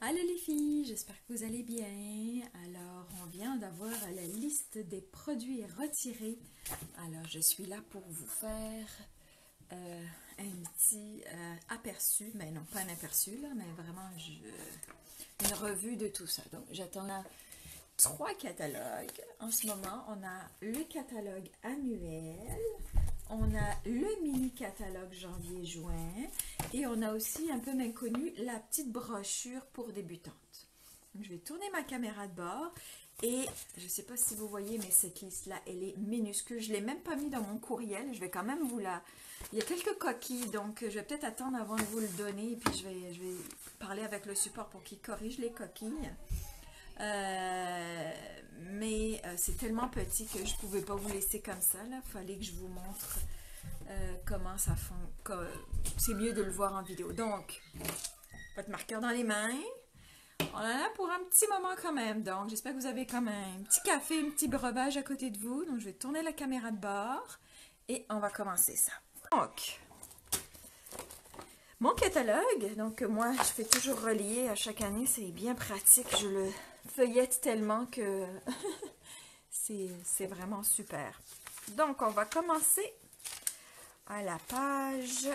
Allô les filles, j'espère que vous allez bien. Alors, on vient d'avoir la liste des produits retirés. Alors, je suis là pour vous faire un petit aperçu, mais non pas un aperçu, là, mais vraiment une revue de tout ça. Donc, j'attends trois catalogues. En ce moment, on a le catalogue annuel, on a le mini catalogue janvier-juin et on a aussi un peu méconnu la petite brochure pour débutantes. Donc, je vais tourner ma caméra de bord et je ne sais pas si vous voyez, mais cette liste-là, elle est minuscule. Je ne l'ai même pas mis dans mon courriel. Je vais quand même vous la... Il y a quelques coquilles, donc je vais peut-être attendre avant de vous le donner et puis je vais parler avec le support pour qu'il corrige les coquilles. Mais c'est tellement petit que je ne pouvais pas vous laisser comme ça. Il fallait que je vous montre comment ça fonctionne. C'est mieux de le voir en vidéo. Donc, votre marqueur dans les mains. On en a pour un petit moment quand même. Donc, j'espère que vous avez comme un petit café, un petit breuvage à côté de vous. Donc, je vais tourner la caméra de bord et on va commencer ça. Donc, mon catalogue, donc moi, je fais toujours relier à chaque année. C'est bien pratique. Je le feuillette tellement que c'est vraiment super. Donc, on va commencer à la page...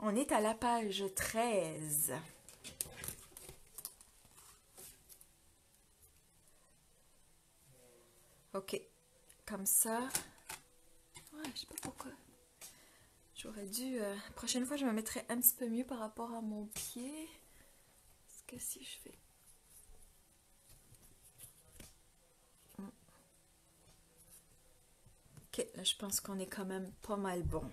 On est à la page 13. OK. Comme ça. Ouais, je sais pas pourquoi. J'aurais dû... la prochaine fois, je me mettrai un petit peu mieux par rapport à mon pied. Parce que si je fais... OK, là, je pense qu'on est quand même pas mal bon.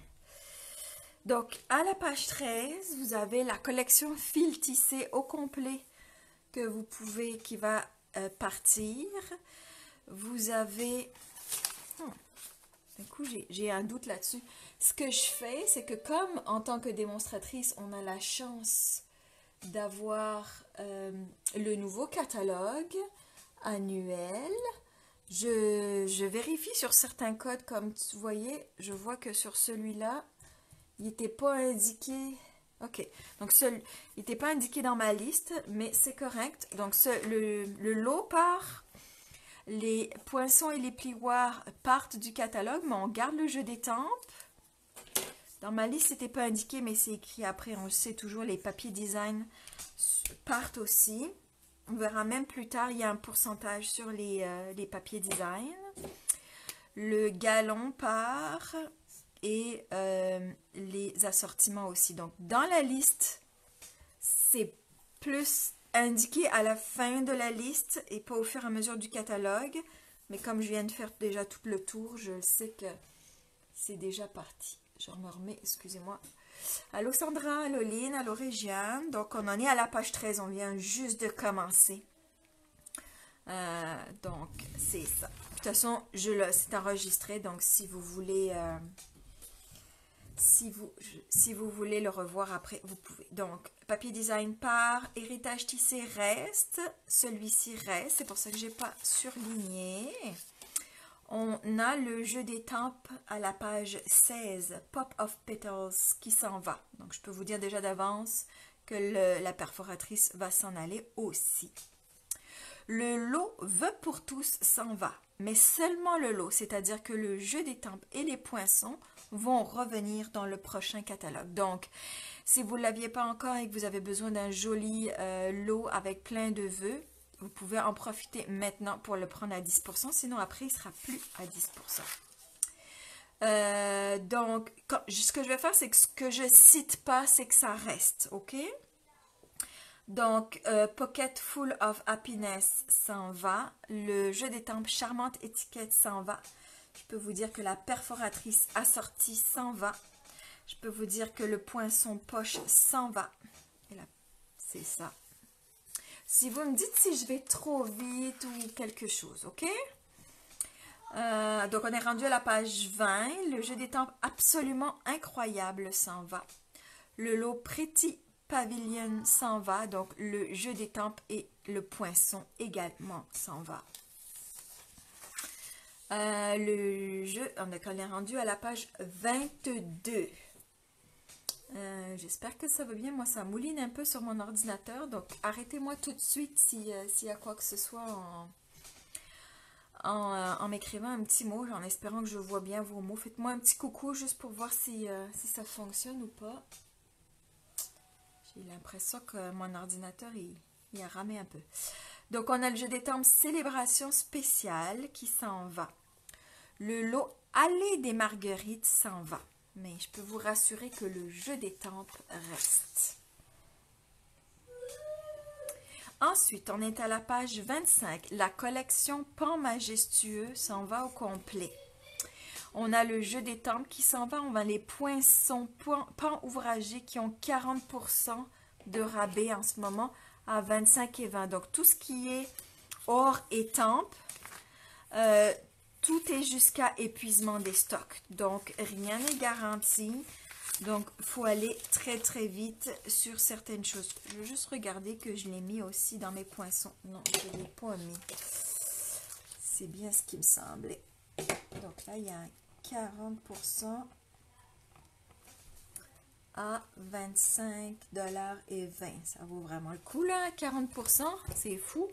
Donc, à la page 13, vous avez la collection fil tissé au complet que vous pouvez, qui va partir. Vous avez... d'un coup, j'ai un doute là-dessus. Ce que je fais, c'est que comme en tant que démonstratrice, on a la chance d'avoir le nouveau catalogue annuel, je vérifie sur certains codes, comme vous voyez, je vois que sur celui-là, il n'était pas indiqué. OK, donc il n'était pas indiqué dans ma liste, mais c'est correct. Donc le lot part, les poinçons et les plioirs partent du catalogue, mais on garde le jeu d'étampes. Dans ma liste, c'était pas indiqué, mais c'est écrit après. On le sait toujours, les papiers design partent aussi. On verra même plus tard, il y a un pourcentage sur les papiers design. Le galon part et les assortiments aussi. Donc, dans la liste, c'est plus indiqué à la fin de la liste et pas au fur et à mesure du catalogue. Mais comme je viens de faire déjà tout le tour, je sais que c'est déjà parti. Je me remets, excusez-moi. Allô Sandra, allô Lynn, allô Régiane. Donc on en est à la page 13, on vient juste de commencer. Donc c'est ça. De toute façon, c'est enregistré, donc si vous voulez... si vous voulez le revoir après, vous pouvez. Donc, papier design part, héritage tissé reste. Celui-ci reste, c'est pour ça que je n'ai pas surligné. On a le jeu d'étampes à la page 16, Pop of Petals, qui s'en va. Donc, je peux vous dire déjà d'avance que la perforatrice va s'en aller aussi. Le lot Vœux pour tous s'en va, mais seulement le lot, c'est-à-dire que le jeu d'étampes et les poinçons vont revenir dans le prochain catalogue. Donc, si vous ne l'aviez pas encore et que vous avez besoin d'un joli lot avec plein de vœux, vous pouvez en profiter maintenant pour le prendre à 10%, sinon après, il ne sera plus à 10%. Donc, ce que je vais faire, c'est que ce que je cite pas, c'est que ça reste, ok? Donc, Pocket Full of Happiness s'en va. Le jeu d'étampes Charmante Étiquette s'en va. Je peux vous dire que la perforatrice assortie s'en va. Je peux vous dire que le poinçon poche s'en va. Et là, c'est ça. Si vous me dites si je vais trop vite ou quelque chose, ok? Donc, on est rendu à la page 20. Le jeu d'étampes absolument incroyable s'en va. Le lot Pretty Pavilion s'en va. Donc, le jeu d'étampes et le poinçon également s'en va. Le jeu, on est rendu à la page 22. J'espère que ça va bien. Moi, ça mouline un peu sur mon ordinateur. Donc, arrêtez-moi tout de suite s'il y a quoi que ce soit en m'écrivant un petit mot, en espérant que je vois bien vos mots. Faites-moi un petit coucou juste pour voir si ça fonctionne ou pas. J'ai l'impression que mon ordinateur, il a ramé un peu. Donc, on a le jeu des tempes Célébration spéciale qui s'en va. Le lot Allée des Marguerites s'en va. Mais je peux vous rassurer que le jeu des tempes reste. Ensuite, on est à la page 25. La collection Pan Majestueux s'en va au complet. On a le jeu des tempes qui s'en va. On a les poinçons pan ouvragés qui ont 40% de rabais en ce moment à 25 et 20. Donc, tout ce qui est or et tempes, tout est jusqu'à épuisement des stocks. Donc, rien n'est garanti. Donc, il faut aller très, très vite sur certaines choses. Je veux juste regarder que je l'ai mis aussi dans mes poinçons. Non, je ne l'ai pas mis. C'est bien ce qui me semblait. Donc là, il y a 40% à 25,20 $. Ça vaut vraiment le coup, là, 40%. C'est fou.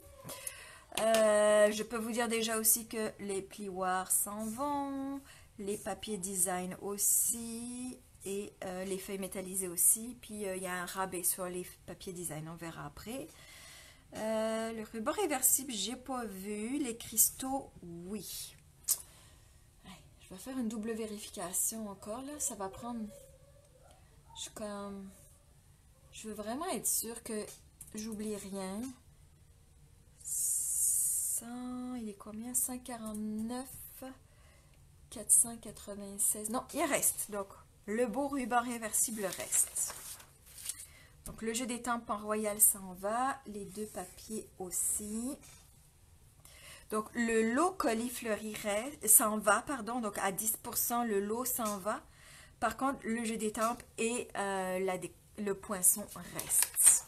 Je peux vous dire déjà aussi que les plioirs s'en vont. Les papiers design aussi. Et les feuilles métallisées aussi. Puis il y a un rabais sur les papiers design, on verra après. Le ruban réversible, j'ai pas vu. Les cristaux, oui. Je vais faire une double vérification encore là. Ça va prendre. Je veux vraiment être sûre que j'oublie rien. Il est combien? 149, 496. Non, il reste. Donc, le beau ruban réversible reste. Donc, le jeu des tempes en royal s'en va. Les deux papiers aussi. Donc, le lot colis fleuri s'en va, pardon. Donc, à 10%, le lot s'en va. Par contre, le jeu des tempes et le poinçon restent.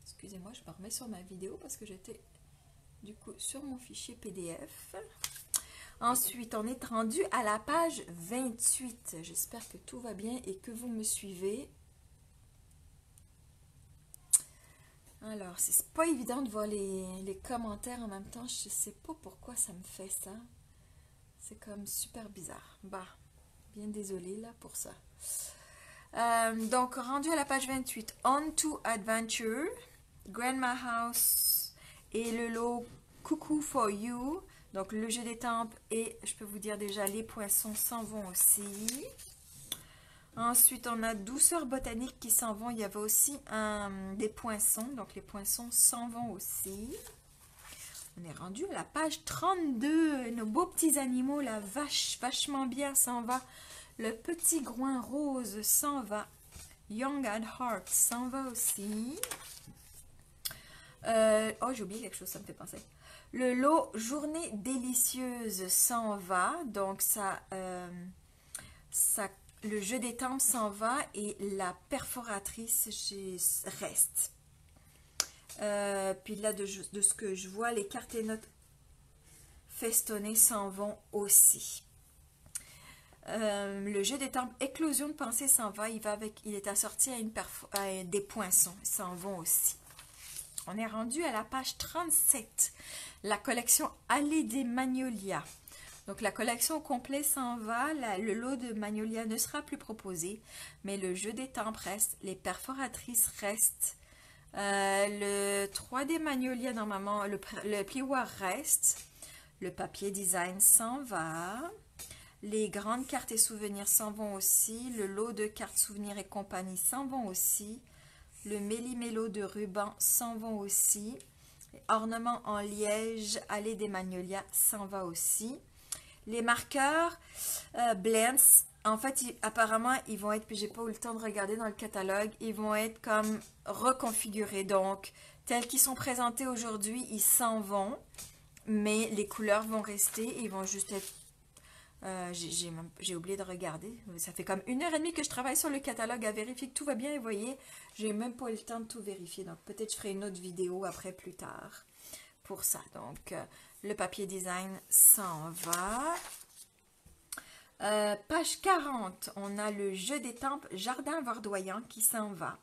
Excusez-moi, je me remets sur ma vidéo parce que j'étais du coup sur mon fichier PDF. Ensuite, on est rendu à la page 28. J'espère que tout va bien et que vous me suivez. Alors, c'est pas évident de voir les commentaires en même temps. Je sais pas pourquoi ça me fait ça. C'est comme super bizarre. Bah, bien désolée là pour ça. Donc, rendu à la page 28. On to Adventure, Grandma House et le lot Cuckoo for You. Donc, le jeu des tempes et je peux vous dire déjà, les poinçons s'en vont aussi. Ensuite, on a Douceur botanique qui s'en vont. Il y avait aussi des poinçons. Donc, les poinçons s'en vont aussi. On est rendu à la page 32. Nos beaux petits animaux, la vache, vachement bien s'en va. Le petit groin rose s'en va. Young at Heart s'en va aussi. Oh, j'ai oublié quelque chose, ça me fait penser. Le lot Journée délicieuse s'en va. Donc, le jeu des tempes s'en va et la perforatrice reste. Puis là, de ce que je vois, les cartes et notes festonnées s'en vont aussi. Le jeu des tempes Éclosion de pensée s'en va. Il est assorti à des poinçons. Ils s'en vont aussi. On est rendu à la page 37. La collection Allée des Magnolias. Donc, la collection au complet s'en va. Le lot de Magnolia ne sera plus proposé. Mais le jeu des tempes reste. Les perforatrices restent. Le 3D Magnolia, normalement, le plioir reste. Le papier design s'en va. Les grandes cartes et souvenirs s'en vont aussi. Le lot de cartes souvenirs et compagnie s'en vont aussi. Le méli-mélo de ruban s'en vont aussi. Les ornements en liège, Allée des Magnolias s'en va aussi. Les marqueurs Blends, en fait, apparemment, ils vont être, puis j'ai pas eu le temps de regarder dans le catalogue, ils vont être comme reconfigurés. Donc, tels qu'ils sont présentés aujourd'hui, ils s'en vont, mais les couleurs vont rester, ils vont juste être... j'ai oublié de regarder. Ça fait comme 1h30 que je travaille sur le catalogue à vérifier que tout va bien. Et vous voyez, j'ai même pas eu le temps de tout vérifier. Donc, peut-être je ferai une autre vidéo après plus tard pour ça. Donc, le papier design s'en va. Page 40, on a le jeu d'étampes Jardin Verdoyant qui s'en va.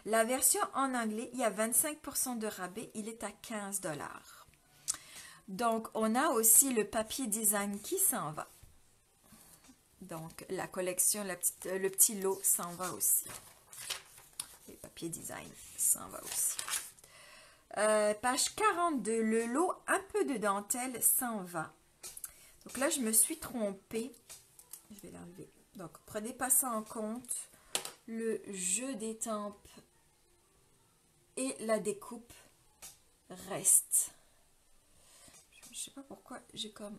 La version en anglais, il y a 25% de rabais, il est à 15 $. Donc, on a aussi le papier design qui s'en va. Donc, la collection, le petit lot s'en va aussi. Le papier design s'en va aussi. Page 42, le lot un peu de dentelle s'en va. Donc là, je me suis trompée. Je vais l'enlever. Donc, prenez pas ça en compte. Le jeu d'étampes et la découpe restent. Je sais pas pourquoi j'ai comme...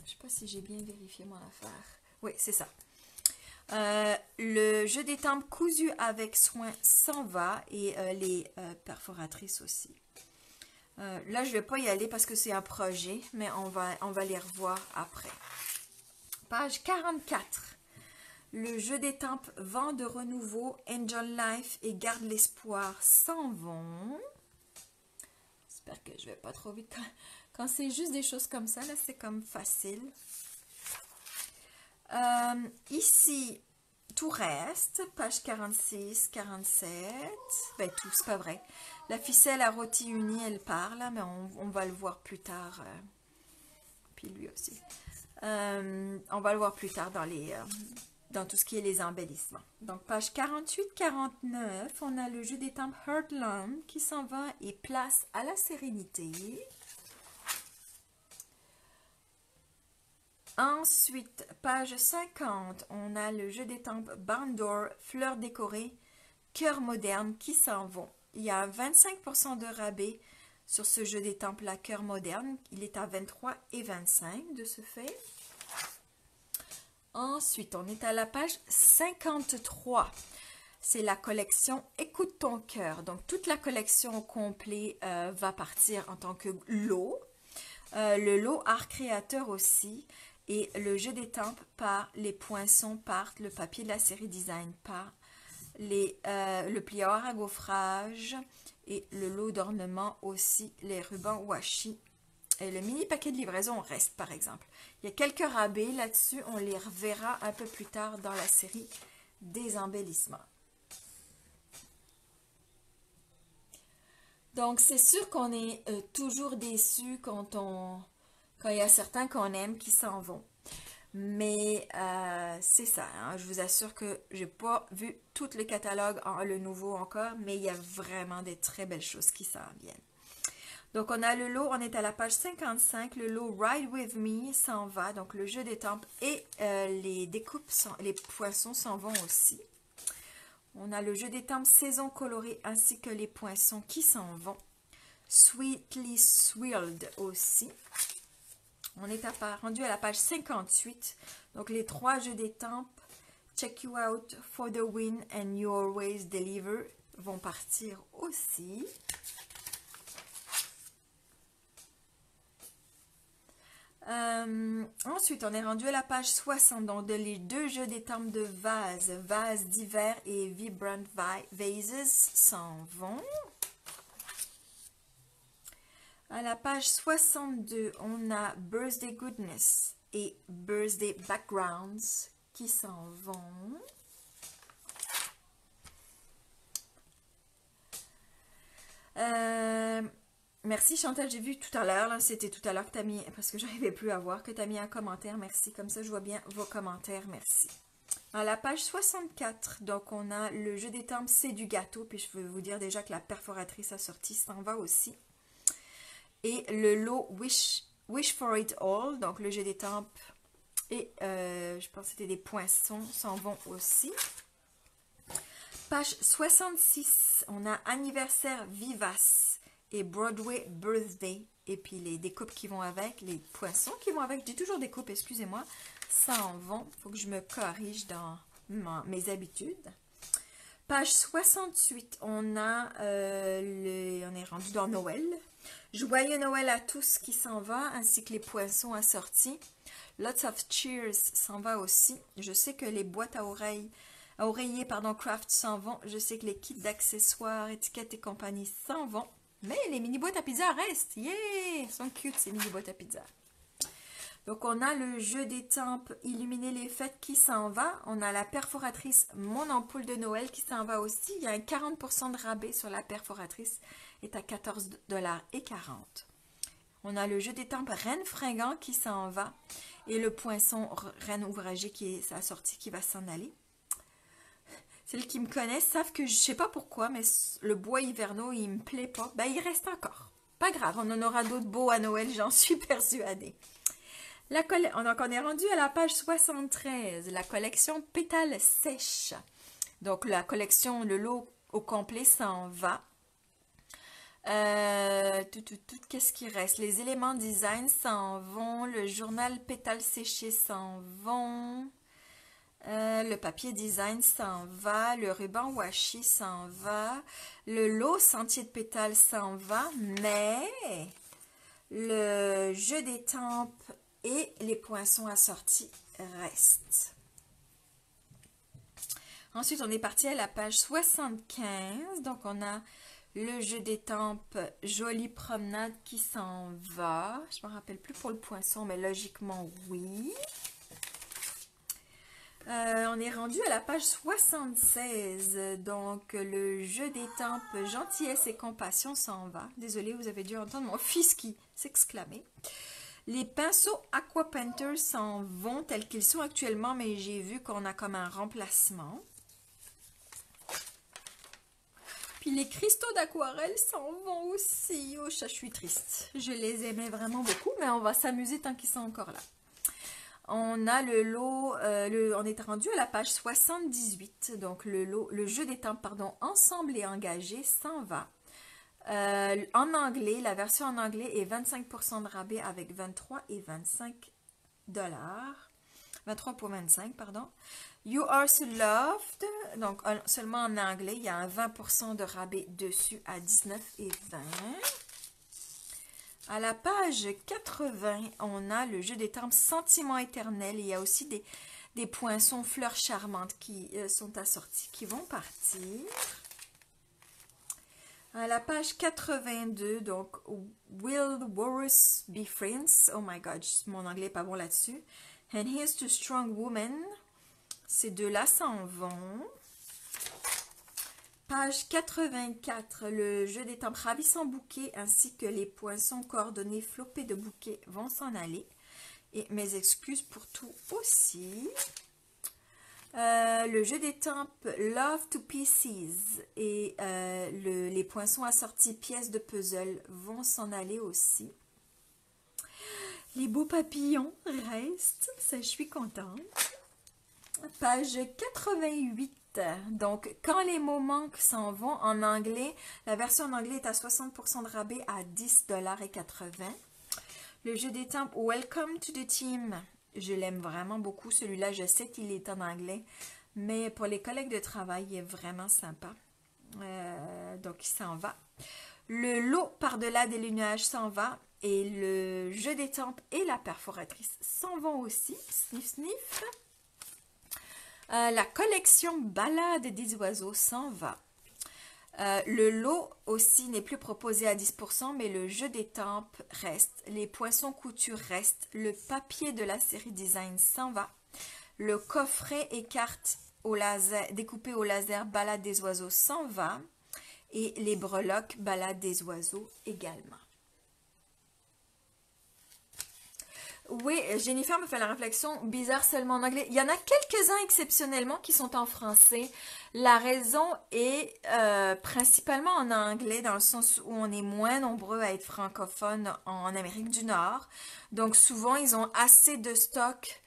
Je sais pas si j'ai bien vérifié mon affaire. Oui, c'est ça. Le jeu d'étampes cousu avec soin s'en va et les perforatrices aussi. Là, je ne vais pas y aller parce que c'est un projet, mais on va les revoir après. Page 44. Le jeu d'étampes Vent de renouveau, Angel Life et Garde l'espoir s'en vont. J'espère que je ne vais pas trop vite. Quand c'est juste des choses comme ça, là, c'est comme facile. Ici, tout reste. Page 46, 47. Ben, tout, c'est pas vrai. La ficelle à rôti unie, elle part, là, mais on va le voir plus tard. Puis lui aussi. On va le voir plus tard dans tout ce qui est les embellissements. Donc, page 48-49, on a le jeu d'étampes Heartland qui s'en va et place à la sérénité. Ensuite, page 50, on a le jeu d'étampes Bandor, fleurs décorées, cœur moderne qui s'en vont. Il y a 25% de rabais sur ce jeu d'étampes-là, cœur moderne. Il est à 23 et 25 de ce fait. Ensuite, on est à la page 53. C'est la collection Écoute ton cœur. Donc, toute la collection au complet va partir en tant que lot. Le lot art créateur aussi. Et le jeu d'étampes par les poinçons partent, le papier de la série design part, le plieur à gaufrage et le lot d'ornements aussi, les rubans washi. Et le mini paquet de livraison reste par exemple. Il y a quelques rabais là-dessus, on les reverra un peu plus tard dans la série des embellissements. Donc c'est sûr qu'on est toujours déçu quand il y a certains qu'on aime qui s'en vont. Mais c'est ça, hein, je vous assure que je n'ai pas vu tout le catalogue, le nouveau encore, mais il y a vraiment des très belles choses qui s'en viennent. Donc on a le lot, on est à la page 55, le lot Ride With Me s'en va, donc le jeu d'étampes et les découpes, les poinçons s'en vont aussi. On a le jeu d'étampes saison colorée ainsi que les poinçons qui s'en vont. Sweetly Swirled aussi. On est rendu à la page 58. Donc, les 3 jeux d'étampes, Check You Out, For the Win and You Always Deliver vont partir aussi. Ensuite, on est rendu à la page 60. Donc, les 2 jeux d'étampes de vases d'hiver et Vibrant Vases s'en vont. À la page 62, on a Birthday Goodness et Birthday Backgrounds qui s'en vont. Merci Chantal, j'ai vu tout à l'heure, c'était tout à l'heure que tu as mis, parce que je n'arrivais plus à voir, que tu as mis un commentaire, merci. Comme ça, je vois bien vos commentaires, merci. À la page 64, donc on a le jeu d'étampes C'est du gâteau, puis je veux vous dire déjà que la perforatrice assortie s'en va aussi. Et le lot Wish for It All, donc le jeu d'étampes et je pense que c'était des poinçons, s'en vont aussi. Page 66, on a Anniversaire Vivace et Broadway Birthday. Et puis les découpes qui vont avec, les poinçons qui vont avec, je dis toujours découpes, excusez-moi, s'en vont. Il faut que je me corrige dans mes habitudes. Page 68, on est rendu dans Noël. Joyeux Noël à tous qui s'en va, ainsi que les poinçons assortis. Lots of Cheers s'en va aussi. Je sais que les boîtes à oreiller, Craft s'en vont. Je sais que les kits d'accessoires, étiquettes et compagnie s'en vont. Mais les mini boîtes à pizza restent. Yeah! Ils sont cute ces mini boîtes à pizza. Donc, on a le jeu d'étampes Illuminer les fêtes qui s'en va. On a la perforatrice Mon ampoule de Noël qui s'en va aussi. Il y a un 40% de rabais sur la perforatrice. Est à 14,40 $. On a le jeu d'étampes Reine Fringant qui s'en va. Et le poinçon Reine ouvragée qui est sa sortie qui va s'en aller. Celles qui me connaissent savent que je ne sais pas pourquoi, mais le bois hivernaux, il me plaît pas. Ben, il reste encore. Pas grave, on en aura d'autres beaux à Noël, j'en suis persuadée. Donc, on est rendu à la page 73, la collection Pétales sèches. Donc, la collection, le lot au complet s'en va. Qu'est-ce qui reste? Les éléments design s'en vont. Le journal Pétales séchés s'en vont. Le papier design s'en va. Le ruban washi s'en va. Le lot sentier de pétales s'en va. Mais le jeu d'étampes et les poinçons assortis restent. Ensuite, on est parti à la page 75. Donc, on a le jeu d'étampes Jolie promenade qui s'en va. Je ne me rappelle plus pour le poinçon, mais logiquement, oui. On est rendu à la page 76. Donc, le jeu d'étampes Gentillesse et compassion s'en va. Désolée, vous avez dû entendre mon fils qui s'exclamait. Les pinceaux Aqua Painter s'en vont tels qu'ils sont actuellement, mais j'ai vu qu'on a comme un remplacement. Puis les cristaux d'aquarelle s'en vont aussi. Oh, je suis triste. Je les aimais vraiment beaucoup, mais on va s'amuser tant qu'ils sont encore là. On a le lot, on est rendu à la page 78. Donc le jeu d'étampes, pardon, Ensemble et engagé s'en va. En anglais, la version en anglais est 25% de rabais avec 23 et 25 $. 23 pour 25, pardon. You Are So Loved, donc seulement en anglais, il y a un 20% de rabais dessus à 19 et 20. À la page 80, on a le jeu d'étampes Sentiment éternel. Il y a aussi des poinçons fleurs charmantes qui sont assortis, qui vont partir. À la page 82, donc Will Walrus Be Friends? Oh my god, mon anglais n'est pas bon là-dessus. And Here's to Strong Woman. Ces deux-là s'en vont. Page 84, le jeu d'étampes Ravissant bouquet ainsi que les poinçons coordonnés flopés de bouquets vont s'en aller. Et mes excuses pour tout aussi. Le jeu d'étampes Love to Pieces et les poinçons assortis pièces de puzzle vont s'en aller aussi. Les beaux papillons restent, ça je suis contente. Page 88. Donc, quand les mots manquent s'en vont en anglais, la version en anglais est à 60% de rabais à 10,80 $. Le jeu d'étampes Welcome to the Team, je l'aime vraiment beaucoup. Celui-là, je sais qu'il est en anglais, mais pour les collègues de travail, il est vraiment sympa. Donc, il s'en va. Le lot par-delà des nuages s'en va. Et le jeu d'étampes et la perforatrice s'en vont aussi. Sniff, sniff. La collection Ballade des oiseaux s'en va. Le lot aussi n'est plus proposé à 10%, mais le jeu d'étampes reste. Les poinçons couture restent. Le papier de la série design s'en va. Le coffret et cartes au laser, découpé au laser Ballade des oiseaux s'en va. Et les breloques Ballade des oiseaux également. Oui, Jennifer me fait la réflexion, bizarre seulement en anglais. Il y en a quelques-uns exceptionnellement qui sont en français. La raison est principalement en anglais, dans le sens où on est moins nombreux à être francophones en Amérique du Nord. Donc souvent, ils ont assez de stock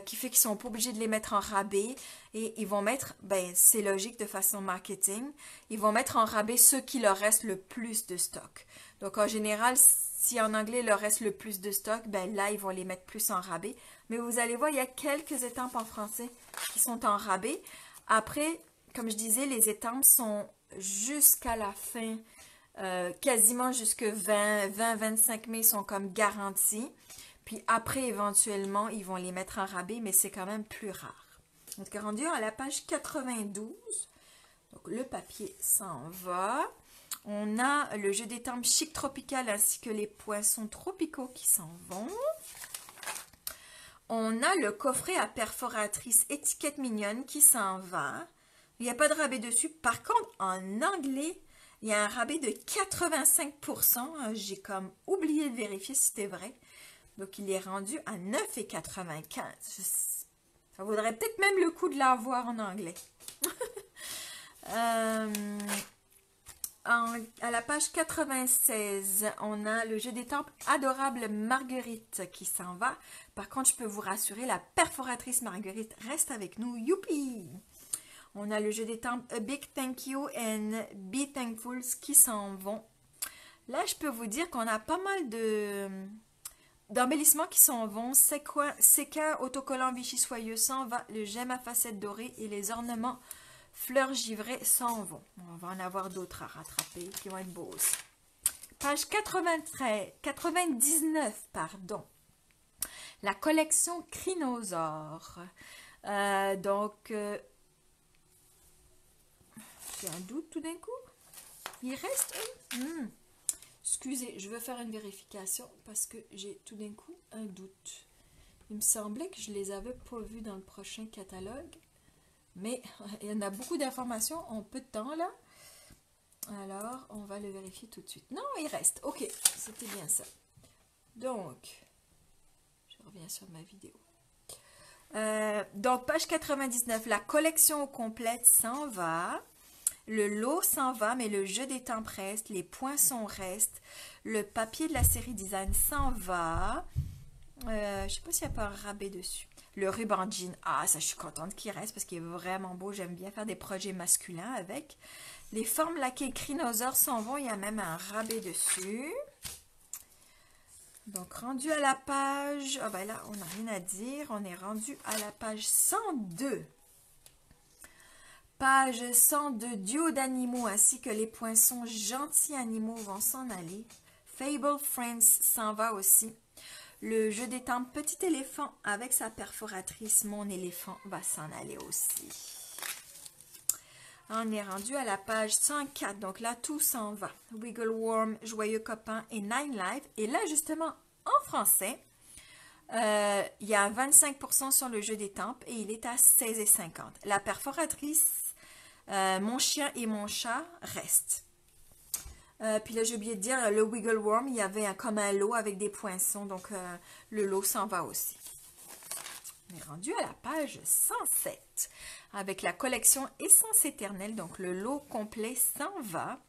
qui fait qu'ils sont pas obligés de les mettre en rabais. Et ils vont mettre, ben c'est logique de façon marketing, ils vont mettre en rabais ceux qui leur restent le plus de stock. Donc en général, si en anglais il leur reste le plus de stock, ben là ils vont les mettre plus en rabais. Mais vous allez voir, il y a quelques étampes en français qui sont en rabais. Après, comme je disais, les étampes sont jusqu'à la fin, quasiment jusque 20-25 mai sont comme garantis. Puis après, éventuellement, ils vont les mettre en rabais, mais c'est quand même plus rare. Donc, rendu à la page 92. Donc, le papier s'en va. On a le jeu d'étampes Chic Tropical ainsi que les poinçons tropicaux qui s'en vont. On a le coffret à perforatrice étiquette mignonne qui s'en va. Il n'y a pas de rabais dessus. Par contre, en anglais, il y a un rabais de 85%. J'ai comme oublié de vérifier si c'était vrai. Donc, il est rendu à 9,95. Ça vaudrait peut-être même le coup de l'avoir en anglais. À la page 96, on a le jeu d'étampes Adorable Marguerite qui s'en va. Par contre, je peux vous rassurer, la perforatrice Marguerite reste avec nous. Youpi! On a le jeu d'étampes A Big Thank You and Be Thankful qui s'en vont. Là, je peux vous dire qu'on a pas mal d'embellissements qui s'en vont. Séquin autocollant Vichy Soyeux s'en va. Le gemme à facettes dorées et les ornements fleurs givrées s'en vont. On va en avoir d'autres à rattraper qui vont être beaux aussi. Page 99, pardon. La collection Crinosaure. J'ai un doute tout d'un coup. Il reste Excusez, je veux faire une vérification parce que j'ai tout d'un coup un doute. Il me semblait que je les avais pas vus dans le prochain catalogue. Mais il y en a beaucoup d'informations en peu de temps là. Alors, on va le vérifier tout de suite. Non, il reste. Ok, c'était bien ça. Donc, je reviens sur ma vidéo. Donc, page 99, la collection complète s'en va. Le lot s'en va, mais le jeu d'étampes reste. Les poinçons restent. Le papier de la série design s'en va. Je ne sais pas s'il n'y a pas un rabais dessus. Le ruban jean, ah ça je suis contente qu'il reste parce qu'il est vraiment beau. J'aime bien faire des projets masculins avec. Les formes laquées Crinosaure s'en vont. Il y a même un rabais dessus. Donc rendu à la page, ah ben là on n'a rien à dire. On est rendu à la page 102. Page 102, duo d'animaux ainsi que les poinçons gentils animaux vont s'en aller. Fable Friends s'en va aussi. Le jeu d'étampes Petit éléphant avec sa perforatrice, mon éléphant va s'en aller aussi. On est rendu à la page 104, donc là tout s'en va. Wiggle Worm, Joyeux Copain et Nine Lives. Et là justement en français, il y a 25% sur le jeu d'étampes et il est à 16,50. La perforatrice, Mon chien et mon chat restent. Puis là, j'ai oublié de dire, le Wiggle Worm, il y avait comme un lot avec des poinçons, donc le lot s'en va aussi. On est rendu à la page 107, avec la collection Essence éternelle, donc le lot complet s'en va.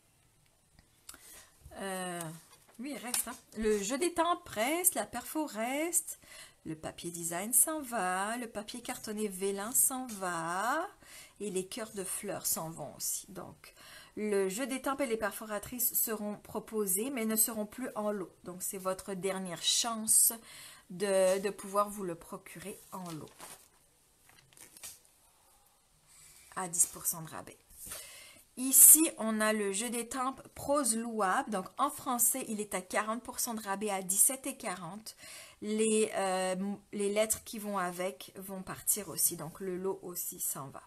Oui, il reste. Hein? Le jeu d'étampes reste, la perfo reste, le papier design s'en va, le papier cartonné Vélin s'en va, et les cœurs de fleurs s'en vont aussi. Donc, le jeu d'étampes et les perforatrices seront proposés, mais ne seront plus en lot. Donc, c'est votre dernière chance de pouvoir vous le procurer en lot. À 10% de rabais. Ici, on a le jeu d'étampes Prose louable. Donc, en français, il est à 40% de rabais à 17,40. Les lettres qui vont avec vont partir aussi. Donc, le lot aussi s'en va.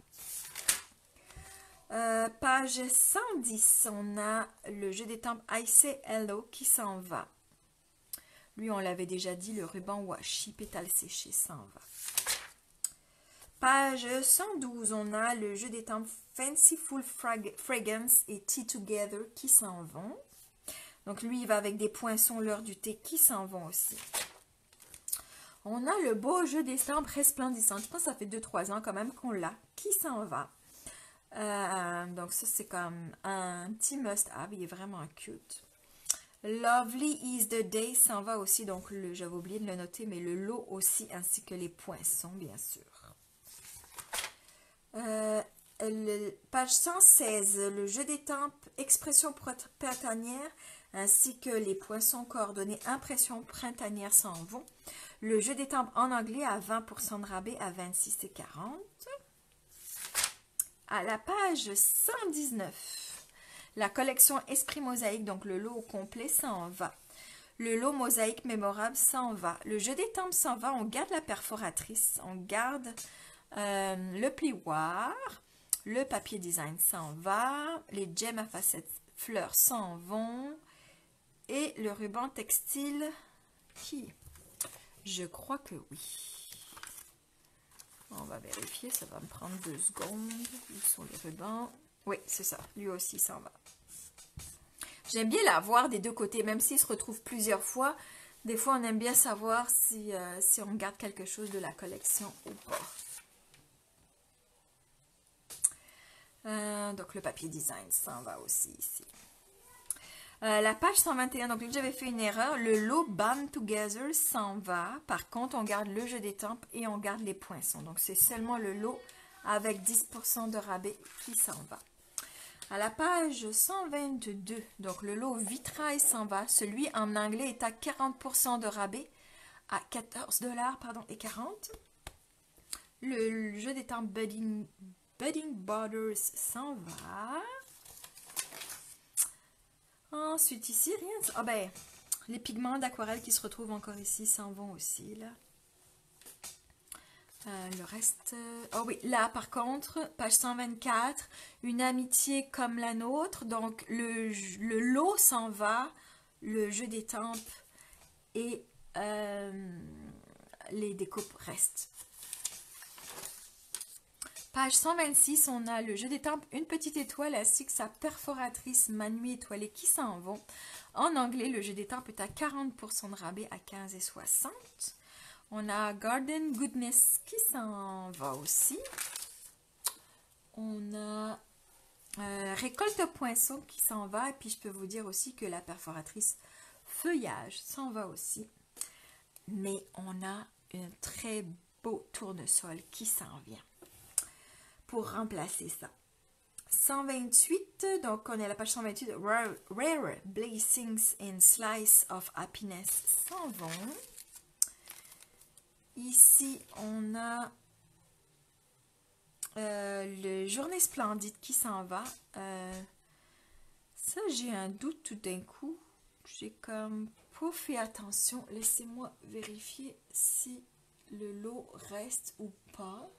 Page 110, on a le jeu d'étampes I Say Hello qui s'en va. Lui, on l'avait déjà dit, le ruban washi, pétale séché s'en va. Page 112, on a le jeu d'étampes Fanciful Fragrance et Tea Together qui s'en vont. Donc, lui, il va avec des poinçons l'heure du thé qui s'en vont aussi. On a le beau jeu d'étampes resplendissant. Je pense que ça fait 2-3 ans quand même qu'on l'a. Qui s'en va? Donc ça c'est comme un petit must-have, il est vraiment cute. Lovely is the day s'en va aussi, donc j'avais oublié de le noter, mais le lot aussi, ainsi que les poinçons bien sûr. Page 116, le jeu d'étampes expression printanière, ainsi que les poinçons coordonnés impression printanière s'en vont. Le jeu d'étampes en anglais à 20% de rabais à 26,40. À la page 119, la collection Esprit Mosaïque, donc le lot au complet s'en va. Le lot Mosaïque mémorable s'en va. Le jeu d'étampes s'en va, on garde la perforatrice, on garde le plioir, le papier design s'en va, les gemmes à facettes fleurs s'en vont et le ruban textile qui? Je crois que oui. On va vérifier, ça va me prendre 2 secondes. Où sont les rubans? Oui, c'est ça. Lui aussi s'en va. J'aime bien l'avoir des deux côtés, même s'il se retrouve plusieurs fois. Des fois, on aime bien savoir si on garde quelque chose de la collection ou pas. Donc, le papier design s'en va aussi ici. La page 121, donc j'avais fait une erreur. Le lot Band Together s'en va. Par contre, on garde le jeu d'étampes et on garde les poinçons. Donc, c'est seulement le lot avec 10% de rabais qui s'en va. À la page 122, donc le lot vitrail s'en va. Celui en anglais est à 40% de rabais, à 14$ et 40. Le jeu d'étampes Budding Borders s'en va. Ensuite, ici, rien. Ah ben, les pigments d'aquarelle qui se retrouvent encore ici s'en vont aussi, là. Le reste... Oh oui, là, par contre, page 124, une amitié comme la nôtre. Donc, le lot s'en va, le jeu d'étampes et les découpes restent. Page 126, on a le jeu d'étampes, une petite étoile ainsi que sa perforatrice Manu étoilée qui s'en vont. En anglais, le jeu d'étampes est à 40% de rabais à 15,60. On a Garden Goodness qui s'en va aussi. On a Récolte Poinçon qui s'en va. Et puis, je peux vous dire aussi que la perforatrice Feuillage s'en va aussi. Mais on a un très beau tournesol qui s'en vient pour remplacer ça. 128, donc on est à la page 128, Rare Blessings and Slice of Happiness s'en vont. Ici, on a le Journée Splendide qui s'en va. Ça, j'ai un doute tout d'un coup. J'ai comme pas fait attention. Laissez-moi vérifier si le lot reste ou pas.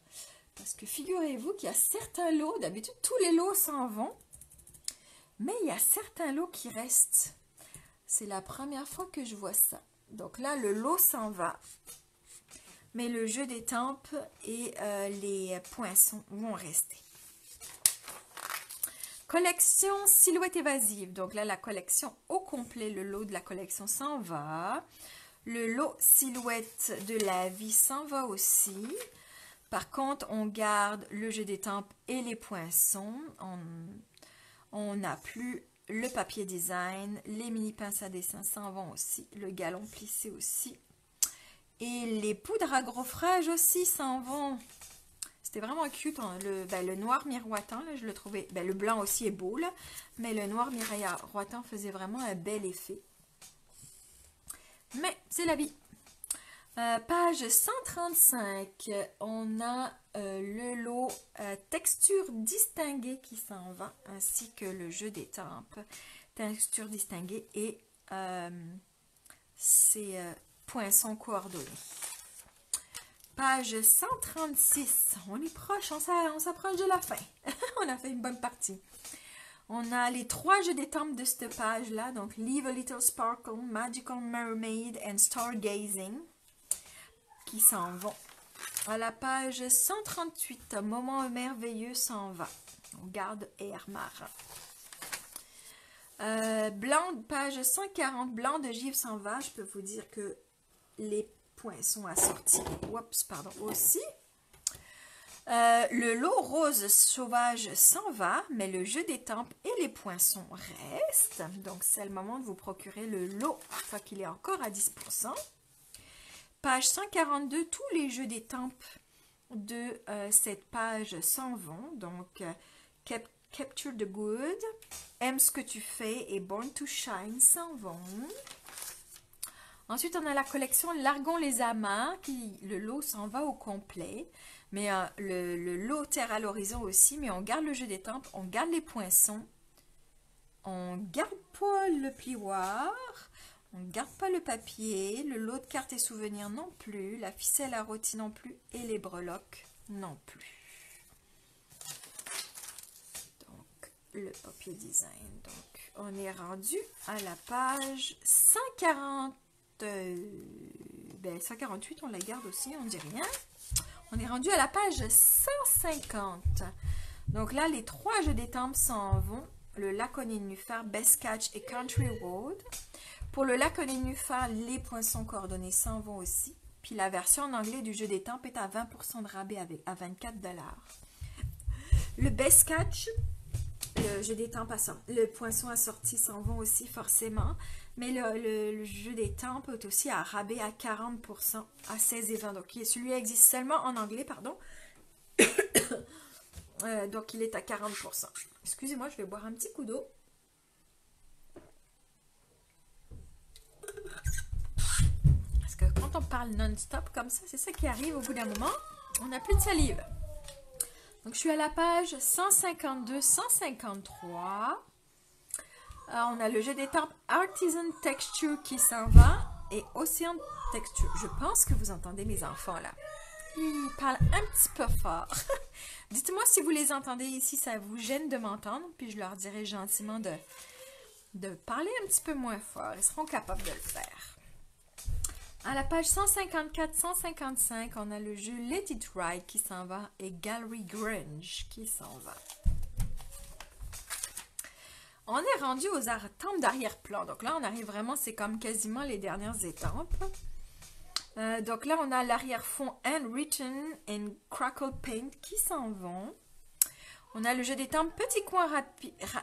Parce que figurez-vous qu'il y a certains lots, d'habitude tous les lots s'en vont, mais il y a certains lots qui restent. C'est la première fois que je vois ça. Donc là, le lot s'en va, mais le jeu d'étampes et les poinçons vont rester. Collection Silhouette évasive. Donc là, la collection au complet, le lot de la collection s'en va. Le lot Silhouette de la vie s'en va aussi. Par contre, on garde le jeu d'étampes et les poinçons. On n'a plus le papier design. Les mini pinces à dessin s'en vont aussi. Le galon plissé aussi. Et les poudres à gros fraises aussi s'en vont. C'était vraiment cute. Hein. Le noir miroitant, là, je le trouvais... le blanc aussi est beau, là, mais le noir miroitant faisait vraiment un bel effet. Mais c'est la vie. Page 135, on a le lot texture distinguée qui s'en va, ainsi que le jeu d'étampes, texture distinguée et ses poinçons coordonnés. Page 136, on est proche, on s'approche de la fin. On a fait une bonne partie. On a les 3 jeux d'étampes de cette page-là, donc Leave a Little Sparkle, Magical Mermaid and Stargazing, qui s'en vont. À la page 138, un moment merveilleux s'en va. On garde air marin. Blanc, page 140, blanc de givre s'en va. Je peux vous dire que les poinçons assortis. Oups, pardon, aussi. Le lot rose sauvage s'en va, mais le jeu d'étampes et les poinçons restent. Donc, c'est le moment de vous procurer le lot, fois qu'il est encore à 10%. Page 142, tous les jeux d'étampes de cette page s'en vont. Donc, Capture the Good, Aime ce que tu fais et Born to Shine s'en vont. Ensuite, on a la collection Largons les amas, le lot s'en va au complet. Mais le lot Terre à l'horizon aussi, mais on garde le jeu d'étampes, on garde les poinçons. On garde pas le plioir. On ne garde pas le papier, le lot de cartes et souvenirs non plus, la ficelle à rôti non plus et les breloques non plus. Donc, le papier design. Donc, on est rendu à la page 140. 148, on la garde aussi, on ne dit rien. On est rendu à la page 150. Donc là, les 3 jeux d'étampes s'en vont. Le lac au nénuphar, Best Catch et Country Road. Pour le lac au nénuphar, les poinçons coordonnés s'en vont aussi. Puis la version en anglais du jeu d'étampes est à 20% de rabais à 24 $. Le Best Catch, le jeu d'étampes, le poinçon assorti s'en vont aussi forcément. Mais le jeu d'étampes est aussi à rabais à 40% à 16 et 20. Donc celui-là existe seulement en anglais, pardon. Donc il est à 40%. Excusez-moi, je vais boire un petit coup d'eau. Parce que quand on parle non-stop comme ça, c'est ça qui arrive au bout d'un moment. On n'a plus de salive. Donc je suis à la page 152-153. On a le jeu d'étampes Artisan Texture qui s'en va et Ocean Texture. Je pense que vous entendez mes enfants là. Ils parlent un petit peu fort. Dites-moi si vous les entendez ici, ça vous gêne de m'entendre, puis je leur dirai gentiment de parler un petit peu moins fort. Ils seront capables de le faire. À la page 154-155, on a le jeu Let It Ride qui s'en va et Gallery Grunge qui s'en va. On est rendu aux étampes d'arrière-plan. Donc là, on arrive vraiment, c'est comme quasiment les dernières étampes. Donc là, on a l'arrière-fond Handwritten and Crackle Paint qui s'en vont. On a le jeu d'étampes Petit coin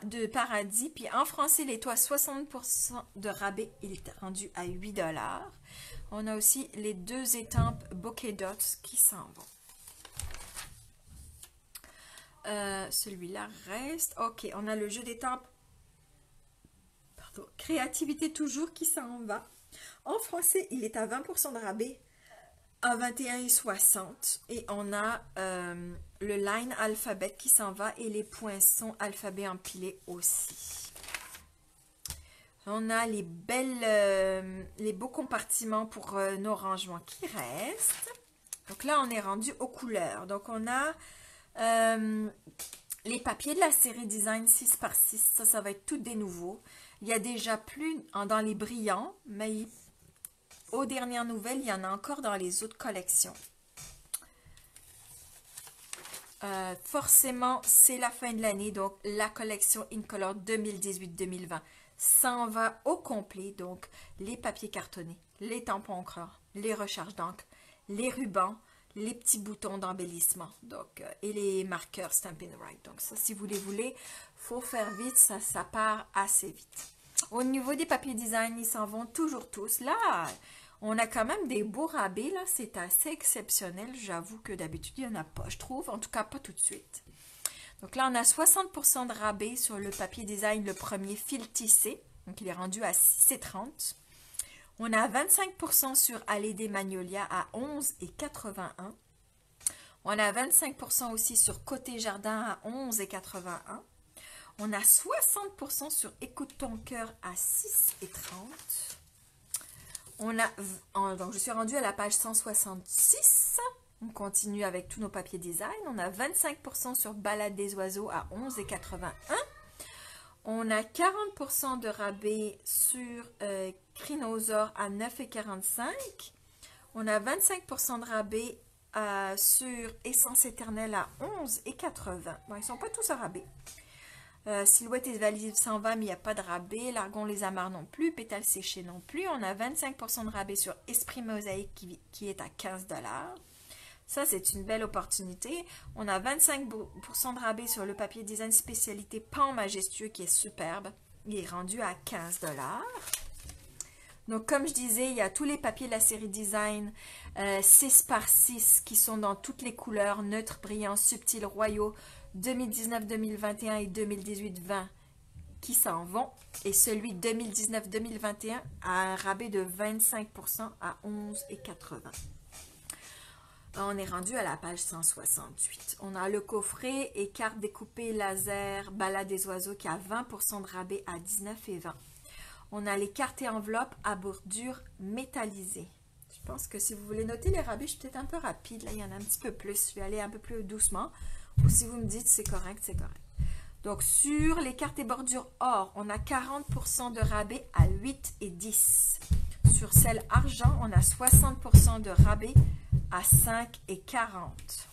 de paradis. Puis en français, les toits 60% de rabais. Il est rendu à 8 $. On a aussi les 2 étampes Bokeh Dots qui s'en vont. Celui-là reste. Ok, on a le jeu d'étampes Créativité toujours qui s'en va. En français, il est à 20% de rabais à 21,60 $. Et on a le line alphabet qui s'en va et les poinçons alphabet empilés aussi. On a les beaux compartiments pour nos rangements qui restent. Donc là, on est rendu aux couleurs. Donc on a les papiers de la série Design 6x6. Ça va être tout des nouveaux. Il y a déjà plus dans les brillants, mais aux dernières nouvelles, il y en a encore dans les autres collections. Forcément, c'est la fin de l'année, donc la collection Incolor 2018-2020 s'en va au complet. Donc, les papiers cartonnés, les tampons encreurs, les recharges d'encre, les rubans, les petits boutons d'embellissement et les marqueurs Stampin' Right. Donc, ça, si vous les voulez, faut faire vite, ça part assez vite. Au niveau des papiers design, ils s'en vont toujours tous. Là, on a quand même des beaux rabais, là, c'est assez exceptionnel. J'avoue que d'habitude, il n'y en a pas, je trouve. En tout cas, pas tout de suite. Donc là, on a 60% de rabais sur le papier design, le premier fil tissé. Donc, il est rendu à 6,30 $. On a 25% sur Allée des Magnolias à 11,81 $. On a 25% aussi sur Côté Jardin à 11,81 $. On a 60% sur Écoute ton cœur à 6,30 $. Donc, je suis rendue à la page 166. On continue avec tous nos papiers design. On a 25% sur Balade des oiseaux à 11,81 $. On a 40% de rabais sur Crinosaure à 9,45 $. On a 25% de rabais sur Essence éternelle à 11,80 $. Bon, ils ne sont pas tous à rabais. Silhouette et valise s'en va, mais il n'y a pas de rabais. Largon les amarres non plus. Pétales séchés non plus. On a 25% de rabais sur Esprit Mosaïque qui est à 15 $. Ça, c'est une belle opportunité. On a 25% de rabais sur le papier design spécialité Pan Majestueux qui est superbe. Il est rendu à 15 $. Donc, comme je disais, il y a tous les papiers de la série design 6x6 qui sont dans toutes les couleurs, neutres, brillants, subtils, royaux, 2019-2021 et 2018-20 qui s'en vont. Et celui 2019-2021 a un rabais de 25% à 11,80 $. On est rendu à la page 168. On a le coffret et carte découpée laser Balade des oiseaux qui a 20% de rabais à 19,20 $. On a les cartes et enveloppes à bordure métallisée. Je pense que si vous voulez noter les rabais, je suis peut-être un peu rapide. Là, il y en a un petit peu plus. Je vais aller un peu plus doucement. Ou si vous me dites c'est correct, c'est correct. Donc, sur les cartes et bordures or, on a 40% de rabais à 8 et 10. Sur celle argent, on a 60% de rabais à 5,40